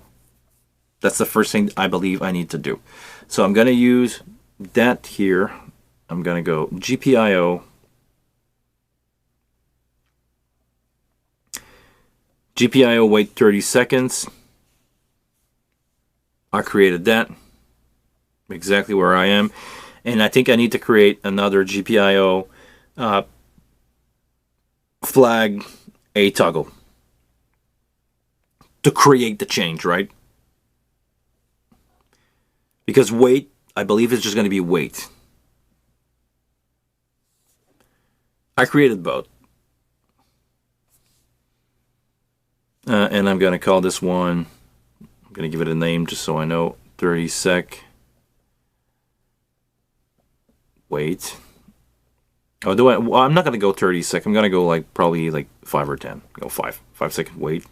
That's the first thing I believe I need to do. So I'm gonna use that here. I'm gonna go GPIO wait 30 seconds. I created that exactly where I am, and I think I need to create another GPIO flag a toggle to create the change, right? Because wait, I believe it's just going to be wait. I created both, and I'm going to call this one, I'm going to give it a name just so I know, 30 sec wait. Oh, do I? Well, I'm not gonna go 30 sec. I'm gonna go like probably like 5 or 10. Go 5 second wait.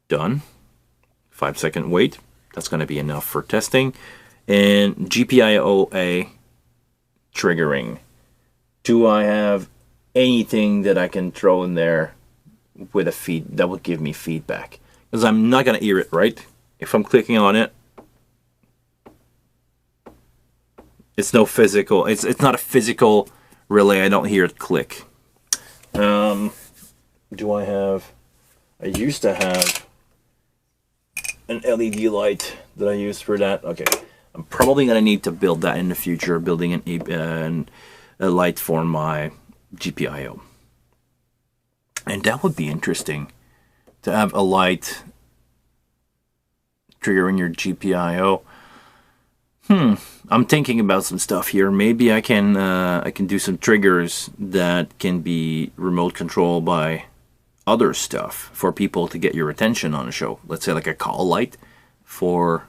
Done. 5 second wait. That's gonna be enough for testing. And GPIOA triggering. Do I have anything that I can throw in there with a feed that would give me feedback? Because I'm not gonna hear it, right? If I'm clicking on it, It's no physical. It's not a physical relay. I don't hear it click. Do I have? I used to have an LED light that I used for that. Okay, I'm probably gonna need to build that in the future. Building a light for my GPIO, and that would be interesting to have a light triggering your GPIO. I'm thinking about some stuff here. Maybe I can do some triggers that can be remote controlled by other stuff for people to get your attention on a show. Let's say like a call light from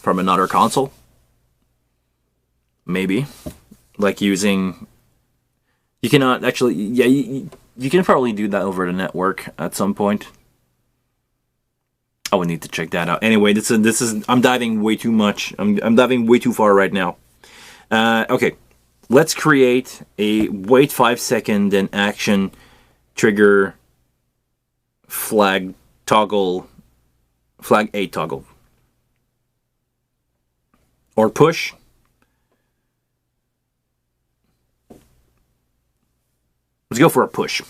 another console. Maybe like using. You cannot actually. Yeah, you can probably do that over the network at some point. I would need to check that out. Anyway, this is I'm diving way too much. I'm diving way too far right now. Okay, let's create a wait 5 second then action trigger flag toggle, flag 8 toggle, or push. Let's go for a push.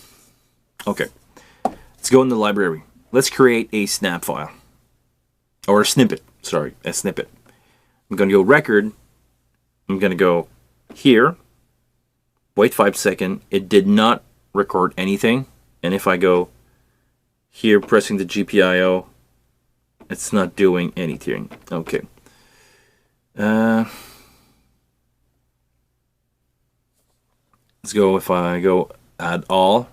Okay, let's go in the library. Let's create a snap file. Or a snippet. Sorry, a snippet. I'm going to go record. I'm going to go here. Wait 5 seconds. It did not record anything. And if I go here pressing the GPIO, it's not doing anything. Okay. Let's go, if I go add all,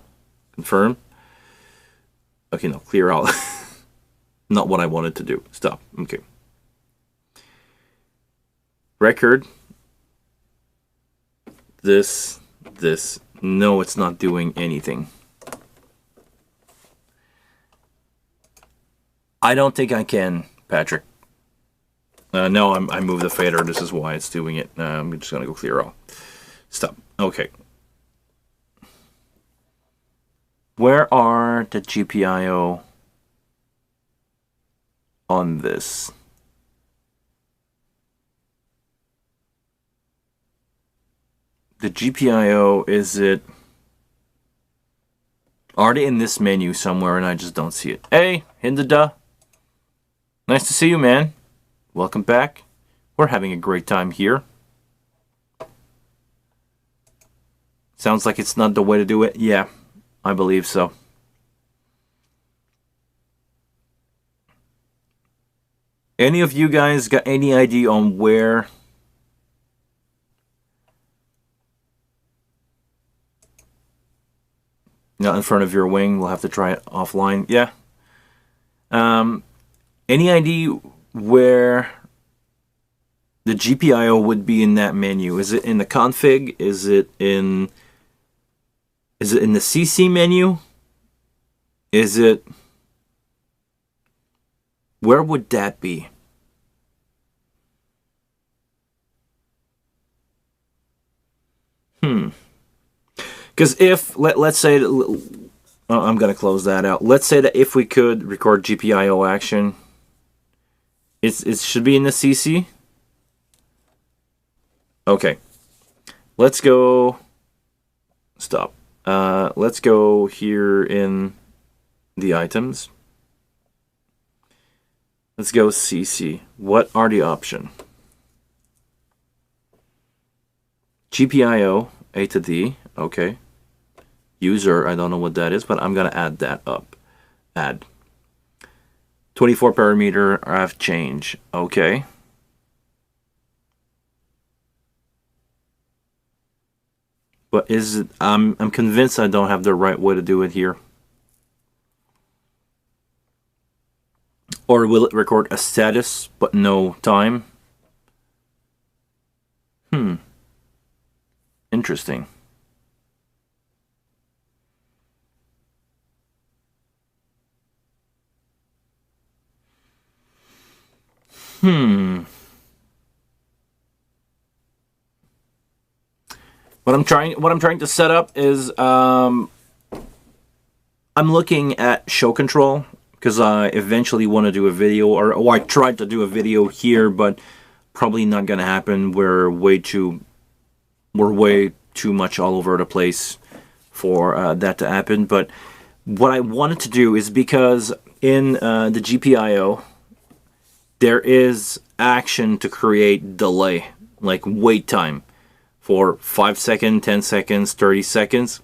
confirm. Okay, no, clear all. Not what I wanted to do. Stop. Okay. Record. This. No, it's not doing anything. I don't think I can, Patrick. No, I moved the fader. This is why it's doing it. I'm just going to go clear all. Stop. Okay. Where are the GPIO on this? The GPIO, is it... Are they in this menu somewhere and I just don't see it? Hey, Hinda. Nice to see you, man. Welcome back. We're having a great time here. Sounds like it's not the way to do it. Yeah. I believe so. Any of you guys got any idea on where not in front of your wing? We'll have to try it offline. Yeah. Any idea where the GPIO would be in that menu? Is it in the config? Is it in the CC menu? Is it... Where would that be? Because if, let's say, I'm going to close that out. Let's say that if we could record GPIO action, it should be in the CC. Okay. Let's go... Stop. Let's go here in the items. Let's go CC. What are the options? GPIO, A to D, okay. User, I don't know what that is, but I'm going to add that up. Add. 24 parameter RF change, okay. But is it, I'm convinced I don't have the right way to do it here. Or will it record a status but no time? Interesting. What I'm trying to set up is I'm looking at ShowCTRL because I eventually want to do a video, or I tried to do a video here, but probably not gonna happen. We're way too much all over the place for that to happen. But what I wanted to do is, because in the GPIO there is action to create delay, like wait time for 5 seconds, 10 seconds, 30 seconds.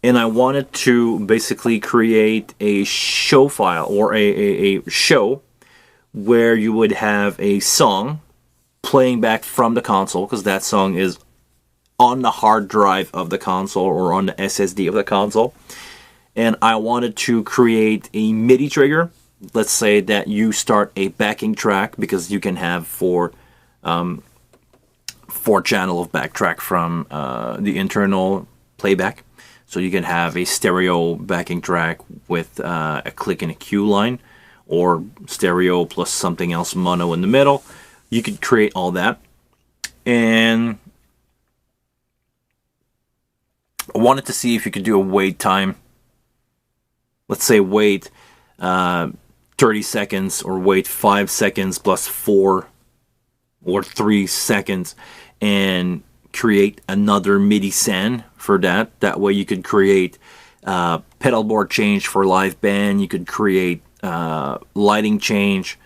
And I wanted to basically create a show file, or a show where you would have a song playing back from the console, because that song is on the hard drive of the console or on the SSD of the console. And I wanted to create a MIDI trigger. Let's say that you start a backing track, because you can have four channel of backtrack from the internal playback. So you can have a stereo backing track with a click and a cue line, or stereo plus something else mono in the middle. You could create all that. And I wanted to see if you could do a wait time. Let's say wait 30 seconds, or wait 5 seconds plus 4 or 3 seconds, and create another MIDI SAN for that. That way you could create pedal board change for live band. You could create lighting change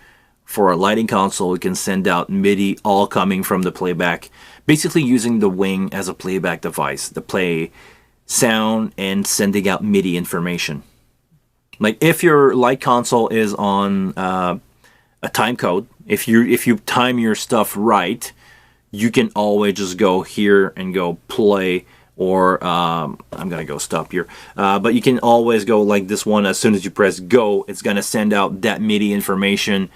for a lighting console. You can send out MIDI all coming from the playback, basically using the wing as a playback device to play sound and sending out MIDI information. Like if your light console is on a time code, if you time your stuff right, you can always just go here and go play, or I'm gonna go stop here. But you can always go like this one. As soon as you press go, it's gonna send out that MIDI information.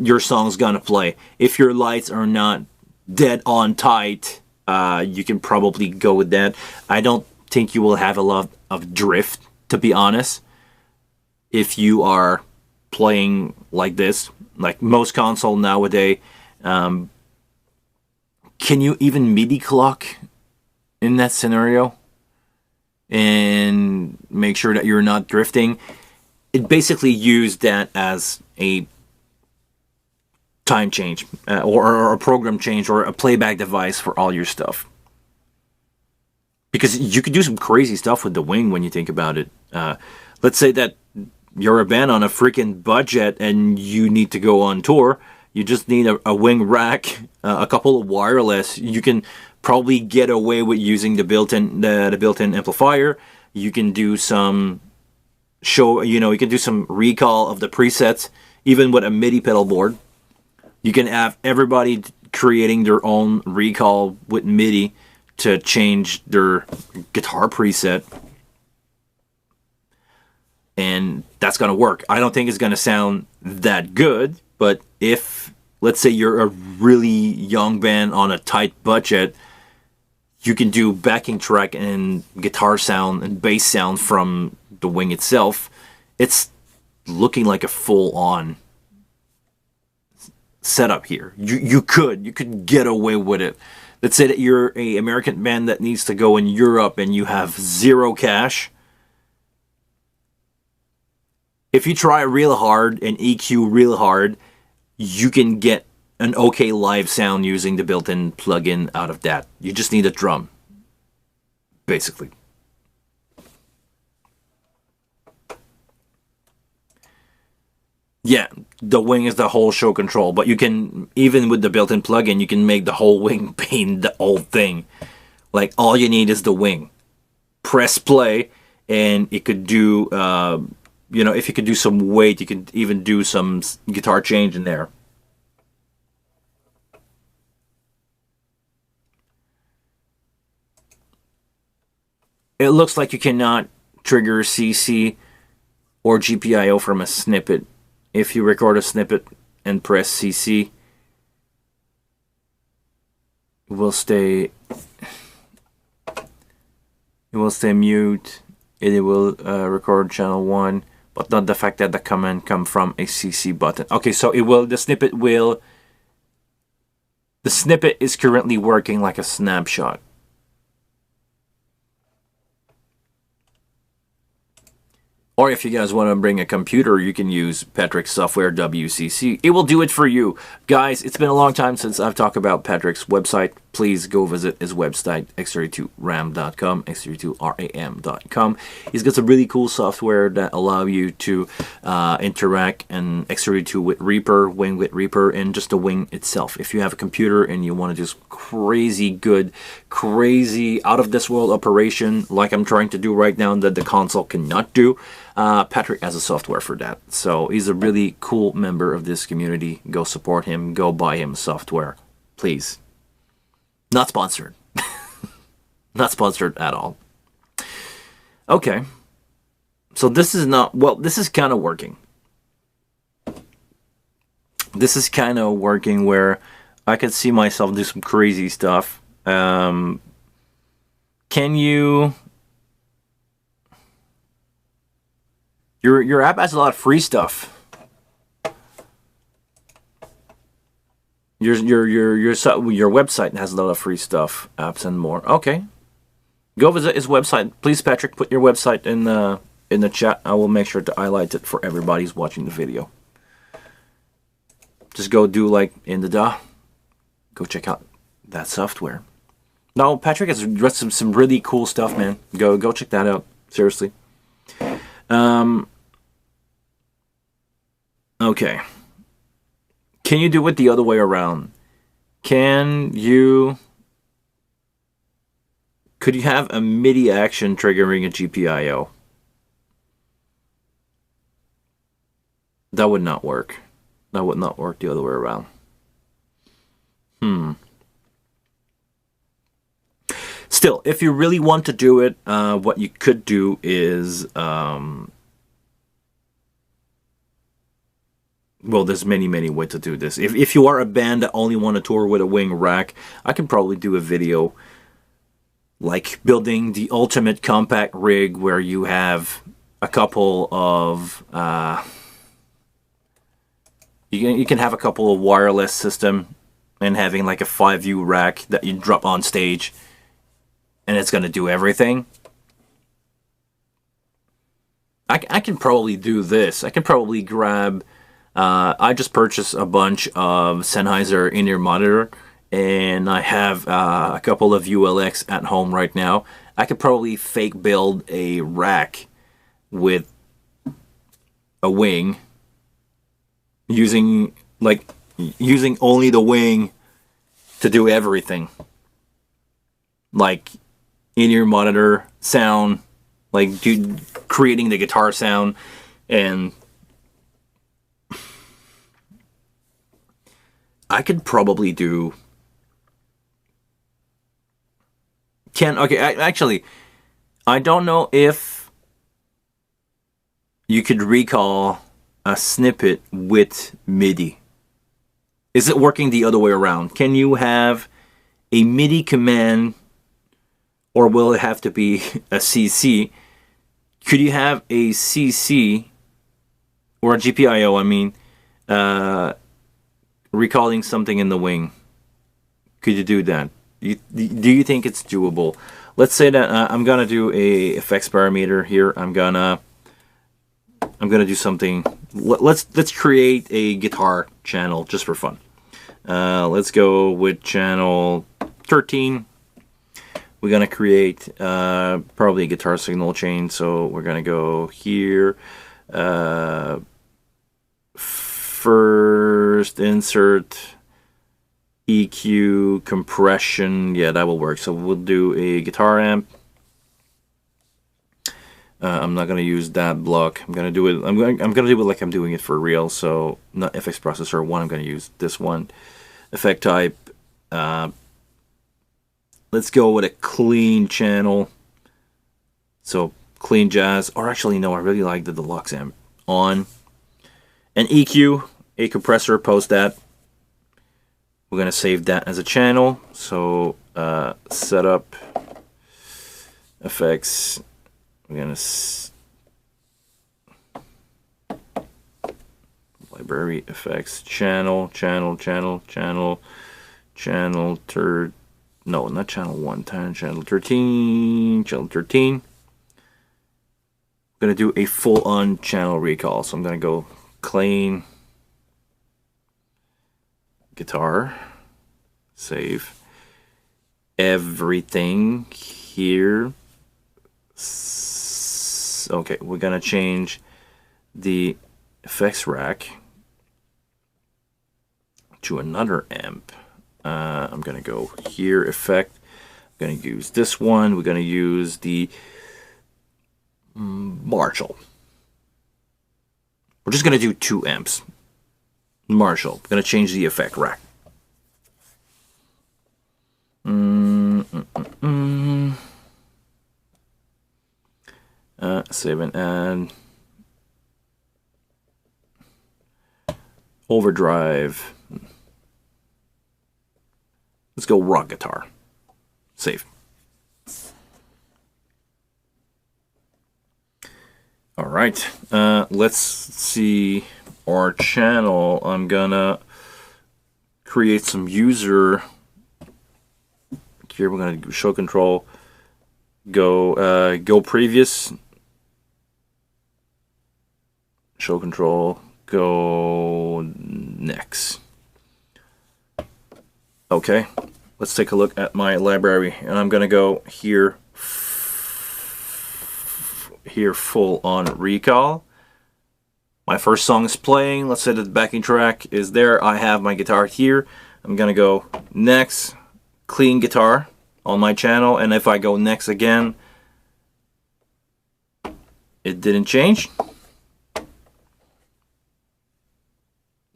Your song's gonna play. If your lights are not dead on tight, you can probably go with that. I don't think you will have a lot of drift, to be honest, if you are playing like this. Like most console nowadays, can you even MIDI clock in that scenario and make sure that you're not drifting? It basically used that as a time change, or a program change, or a playback device for all your stuff. Because you could do some crazy stuff with the wing when you think about it. Let's say that you're a band on a freaking budget and you need to go on tour. You just need a wing rack, a couple of wireless. You can probably get away with using the built-in amplifier. You can do some you can do some recall of the presets, even with a MIDI pedal board. You can have everybody creating their own recall with MIDI to change their guitar preset. And that's going to work. I don't think it's going to sound that good, but if, let's say you're a really young band on a tight budget, you can do backing track and guitar sound and bass sound from the wing itself. It's looking like a full-on setup here. You could get away with it. Let's say that you're an American band that needs to go in Europe and you have zero cash. If you try real hard and EQ real hard, you can get an okay live sound using the built-in plugin out of that. You just need a drum, basically. Yeah, the wing is the whole show control, but you can, even with the built-in plugin, you can make the whole wing paint the whole thing. Like, all you need is the wing. Press play, and it could do, if you could do some weight, you could even do some guitar change in there. It looks like you cannot trigger CC or GPIO from a snippet. If you record a snippet and press CC, it will stay mute. It will record channel 1, but not the fact that the command come from a CC button. Okay, so the snippet is currently working like a snapshot. Or if you guys want to bring a computer, you can use Patrick's Software WCC. It will do it for you. Guys, it's been a long time since I've talked about Patrick's website. Please go visit his website, x32ram.com, x32ram.com. He's got some really cool software that allow you to interact and X32 with Reaper, Wing with Reaper, and just the Wing itself. If you have a computer and you want to just crazy good, crazy out-of-this-world operation like I'm trying to do right now that the console cannot do, Patrick has a software for that. So he's a really cool member of this community. Go support him. Go buy him software. Please. Not sponsored. Not sponsored at all. Okay. So this is not... Well, this is kind of working. This is kind of working where I could see myself do some crazy stuff. Can you... Your app has a lot of free stuff. Your website has a lot of free stuff, apps and more. Okay, go visit his website, please. Patrick, put your website in the chat. I will make sure to highlight it for everybody who's watching the video. Just go do like in the go check out that software. No, Patrick has some really cool stuff, man. Go check that out. Seriously. Okay. Can you do it the other way around? Could you have a MIDI action triggering a GPIO? That would not work. That would not work the other way around. Still, if you really want to do it, what you could do is... well, there's many ways to do this. If you are a band that only want to tour with a Wing rack, I can probably do a video like building the ultimate compact rig where you have a couple of you can have a couple of wireless system and having like a 5U rack that you drop on stage and it's going to do everything. I can probably do this. I can probably grab... I just purchased a bunch of Sennheiser in-ear monitor, and I have a couple of ULX at home right now. I could probably fake build a rack with a Wing, using only the Wing to do everything, like in-ear monitor sound, like creating the guitar sound, and I could probably do... actually, I don't know if you could recall a snippet with MIDI. Is it working the other way around? Can you have a MIDI command, or will it have to be a CC? Could you have a CC, or a GPIO, I mean, recalling something in the Wing? Could you do that? Do you think it's doable? Let's say that I'm gonna do a effects parameter here. I'm gonna do something. Let's create a guitar channel just for fun. Let's go with channel 13. We're gonna create probably a guitar signal chain. So we're gonna go here. First, insert EQ, compression. Yeah, that will work. So we'll do a guitar amp. I'm not gonna use that block. I'm gonna do it. I'm gonna do it like I'm doing it for real. So not FX processor one. I'm gonna use this one. Effect type. Let's go with a clean channel. So clean jazz. Or actually, no. I really like the deluxe amp on. An EQ, a compressor, post that. We're going to save that as a channel. So setup, effects. We're going to library effects, channel, no, not channel 1, channel 13, going to do a full-on channel recall. So I'm going to go clean guitar, save everything here. Okay, we're going to change the effects rack to another amp. I'm going to go here, effect. I'm going to use this one. We're going to use the Marshall. We're just going to do 2 amps. Marshall. I'm going to change the effect rack. Save and add. Overdrive. Let's go rock guitar. Save. All right. Let's see our channel. I'm gonna create some user. Here we're gonna do show control. Go previous. Show control. Go next. Okay, let's take a look at my library, and I'm gonna go here full on recall. My first song is playing. Let's say that the backing track is there. I have my guitar here. I'm gonna go next, clean guitar on my channel, and if I go next again, it didn't change.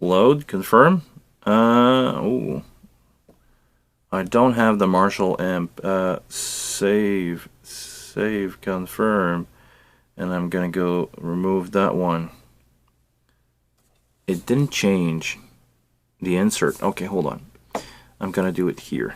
Load, confirm. Oh, I don't have the Marshall amp. Save, confirm, and I'm gonna go remove that one. It didn't change the insert. Okay, hold on. I'm gonna do it here.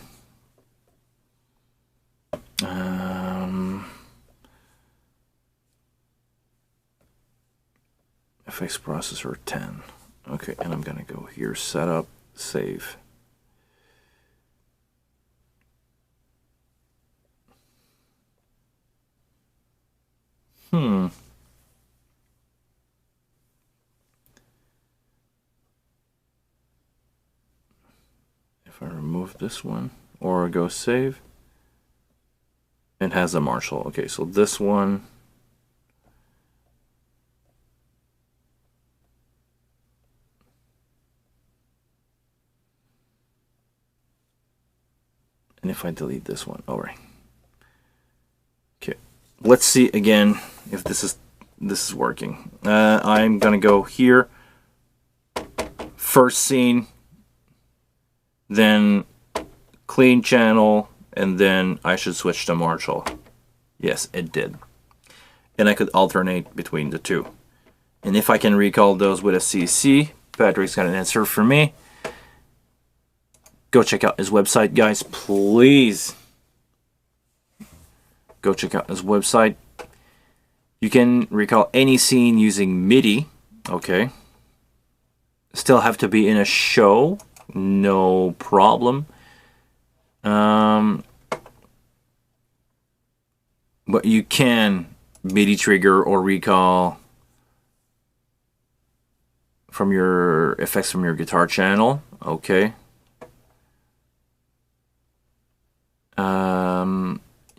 FX processor 10. Okay, and I'm gonna go here, setup, save. If I remove this one or go save, it has a Marshall. Okay, so this one. And if I delete this one, all right. Okay, let's see again if this is working. I'm gonna go here, first scene, then clean channel, and then I should switch to Marshall. Yes, it did. And I could alternate between the two. And if I can recall those with a CC, Patrick's got an answer for me. Go check out his website, guys. Please go check out his website. You can recall any scene using MIDI. Okay. Still have to be in a show. No problem. But you can MIDI trigger or recall from your effects from your guitar channel. Okay.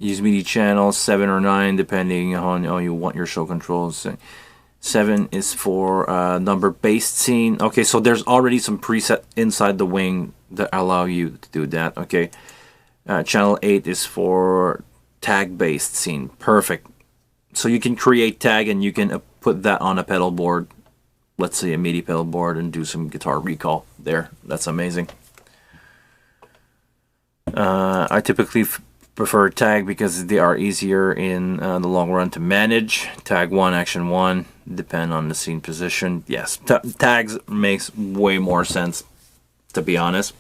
Use MIDI channels 7 or 9 depending on how you want your show controls. 7 is for number-based scene. Okay, so there's already some preset inside the wing that allow you to do that. Okay, channel 8 is for tag-based scene. Perfect. So you can create tag and you can put that on a pedal board. Let's say a MIDI pedal board and do some guitar recall there. That's amazing. I typically prefer tag because they are easier in the long run to manage. Tag 1, action 1, depend on the scene position. Yes, tags makes way more sense, to be honest.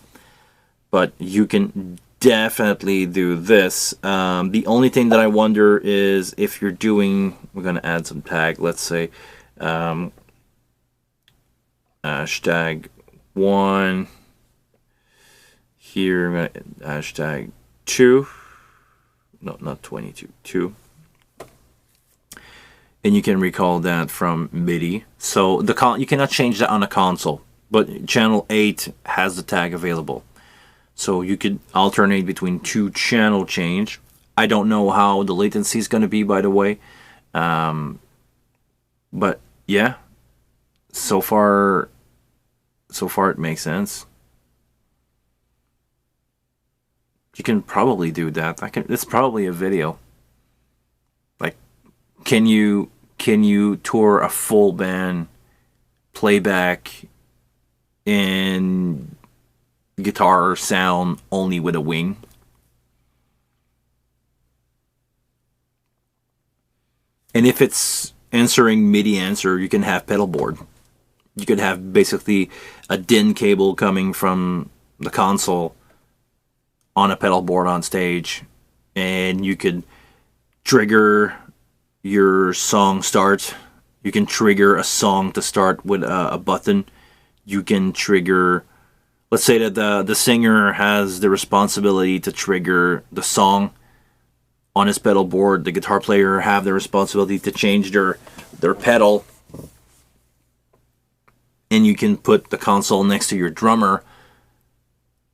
But you can definitely do this. The only thing that I wonder is if you're doing, we're going to add some tag, let's say hashtag 1. Here, I'm going to hashtag 2. No, not 22, 2. and you can recall that from MIDI. So you cannot change that on a console, but channel 8 has the tag available. So you could alternate between 2 channel change. I don't know how the latency is going to be, by the way. But yeah, so far it makes sense. You can probably do that. It's probably a video. Like, can you tour a full band playback in guitar sound only with a wing? And if it's answering MIDI answer, you can have pedal board. You could have basically a DIN cable coming from the console on a pedal board on stage, and you could trigger your song start. You can trigger a song to start with a button. You can trigger, let's say that the singer has the responsibility to trigger the song on his pedal board. The guitar player have the responsibility to change their pedal, and you can put the console next to your drummer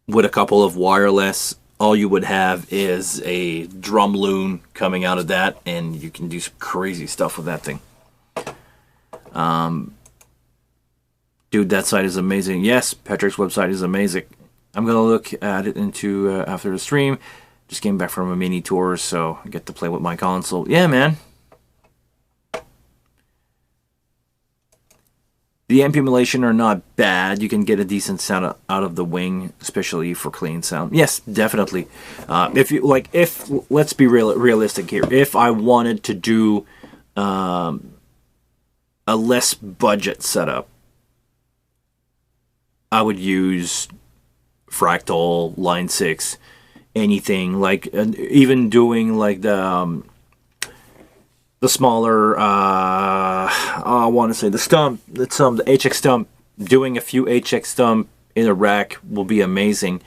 with a couple of wireless. All you would have is a drum loon coming out of that, and you can do some crazy stuff with that thing. Dude, that site is amazing. Yes, Patrick's website is amazing. I'm gonna look at it after the stream. Just came back from a mini tour, so I get to play with my console. Yeah, man. The amp emulation are not bad. You can get a decent sound out of the wing, especially for clean sound. Yes, definitely. If let's be realistic here. If I wanted to do a less budget setup, I would use Fractal, Line 6, anything like even doing like the smaller, I want to say the stump, the HX stump. Doing a few HX stump in a rack will be amazing.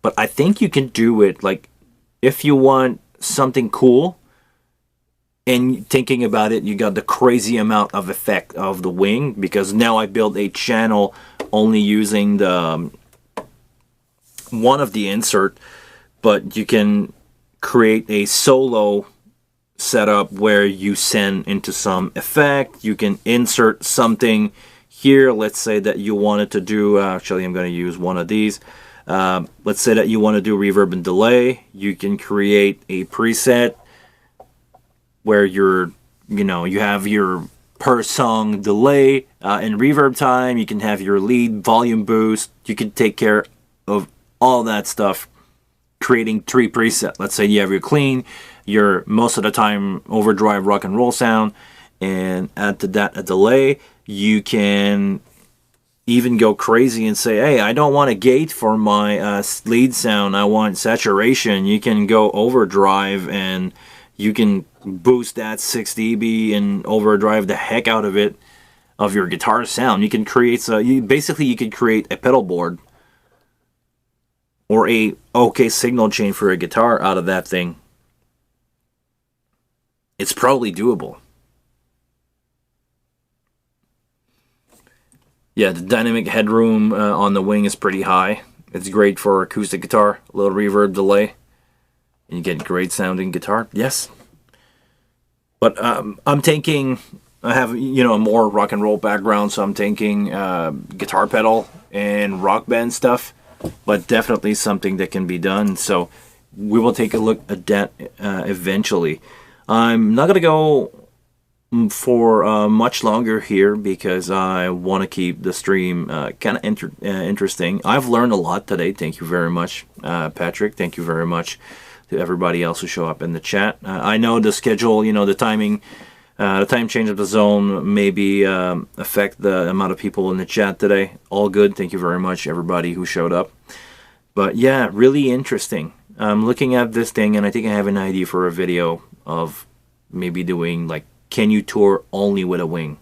But I think you can do it, like, if you want something cool, and thinking about it, you got the crazy amount of effect of the wing, because now I built a channel only using the one of the insert, but you can create a solo setup where you send into some effect. You can insert something here. Let's say that you wanted to do, actually I'm going to use one of these. Let's say that you want to do reverb and delay. You can create a preset where you have your per song delay and reverb time. You can have your lead volume boost. You can take care of all that stuff, creating 3 presets. Let's say you have your clean, your most of the time overdrive rock and roll sound, and add to that a delay. You can even go crazy and say, hey, I don't want a gate for my lead sound, I want saturation. You can go overdrive and you can boost that 6 dB and overdrive the heck out of it, of your guitar sound. You can create, you could create a pedal board or a OK signal chain for a guitar out of that thing. It's probably doable. Yeah, the dynamic headroom on the wing is pretty high. It's great for acoustic guitar, a little reverb delay, and you get great sounding guitar. Yes. But I'm thinking, I have a more rock and roll background, so I'm thinking guitar pedal and rock band stuff, but definitely something that can be done. So we will take a look at that eventually. I'm not going to go for much longer here because I want to keep the stream kind of interesting. I've learned a lot today. Thank you very much, Patrick. Thank you very much to everybody else who show up in the chat. I know the schedule, the timing, the time change of the zone maybe affect the amount of people in the chat today. All good. Thank you very much, everybody who showed up. But yeah, really interesting. I'm looking at this thing, and I think I have an idea for a video of maybe doing like, can you tour only with a wing?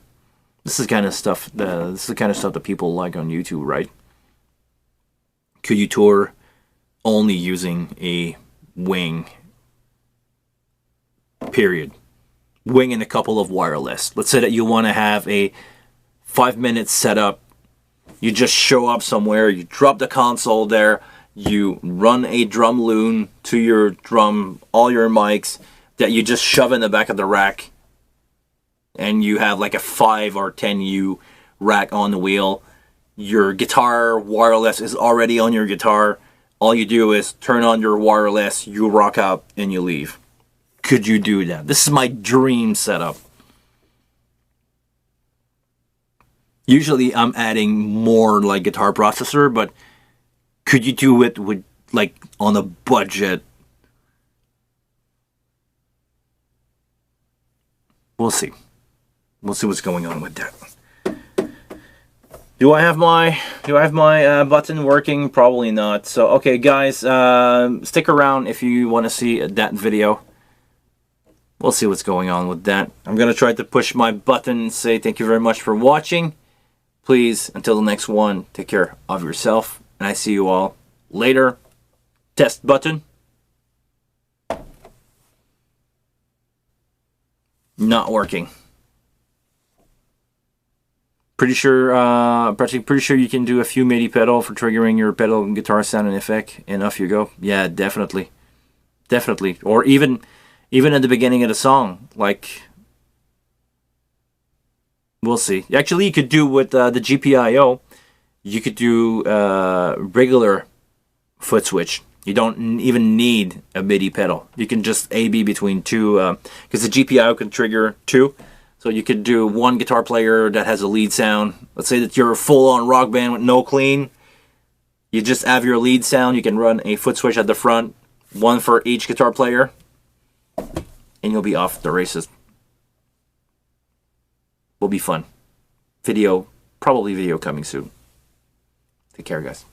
This is kind of stuff. This is the kind of stuff that people like on YouTube, right? Could you tour only using a wing? Period. wing in a couple of wireless. Let's say that you want to have a 5-minute setup. You just show up somewhere, you drop the console there, you run a drum loon to your drum, all your mics that you just shove in the back of the rack, and you have like a 5 or 10U rack on the wheel. Your guitar wireless is already on your guitar. All you do is turn on your wireless, you rock out, and you leave. Could you do that? This is my dream setup. Usually I'm adding more like guitar processor, but could you do it with like on a budget? We'll see. We'll see what's going on with that. Do I have my button working? Probably not. So okay, guys, stick around if you want to see that video. We'll see what's going on with that. I'm gonna try to push my button and say thank you very much for watching. Please, until the next one, take care of yourself, and I see you all later. Test button. Not working. Pretty sure you can do a few MIDI pedal for triggering your pedal and guitar sound and effect, and off you go. Yeah, definitely. Definitely. Or even at the beginning of the song, like, we'll see. Actually, you could do with the GPIO, you could do regular foot switch. You don't even need a MIDI pedal. You can just A/B between two, because the GPIO can trigger 2. So you could do one guitar player that has a lead sound. Let's say that you're a full-on rock band with no clean. You just have your lead sound. You can run a foot switch at the front, one for each guitar player, and you'll be off the races. Will be fun. Probably video coming soon. Take care, guys.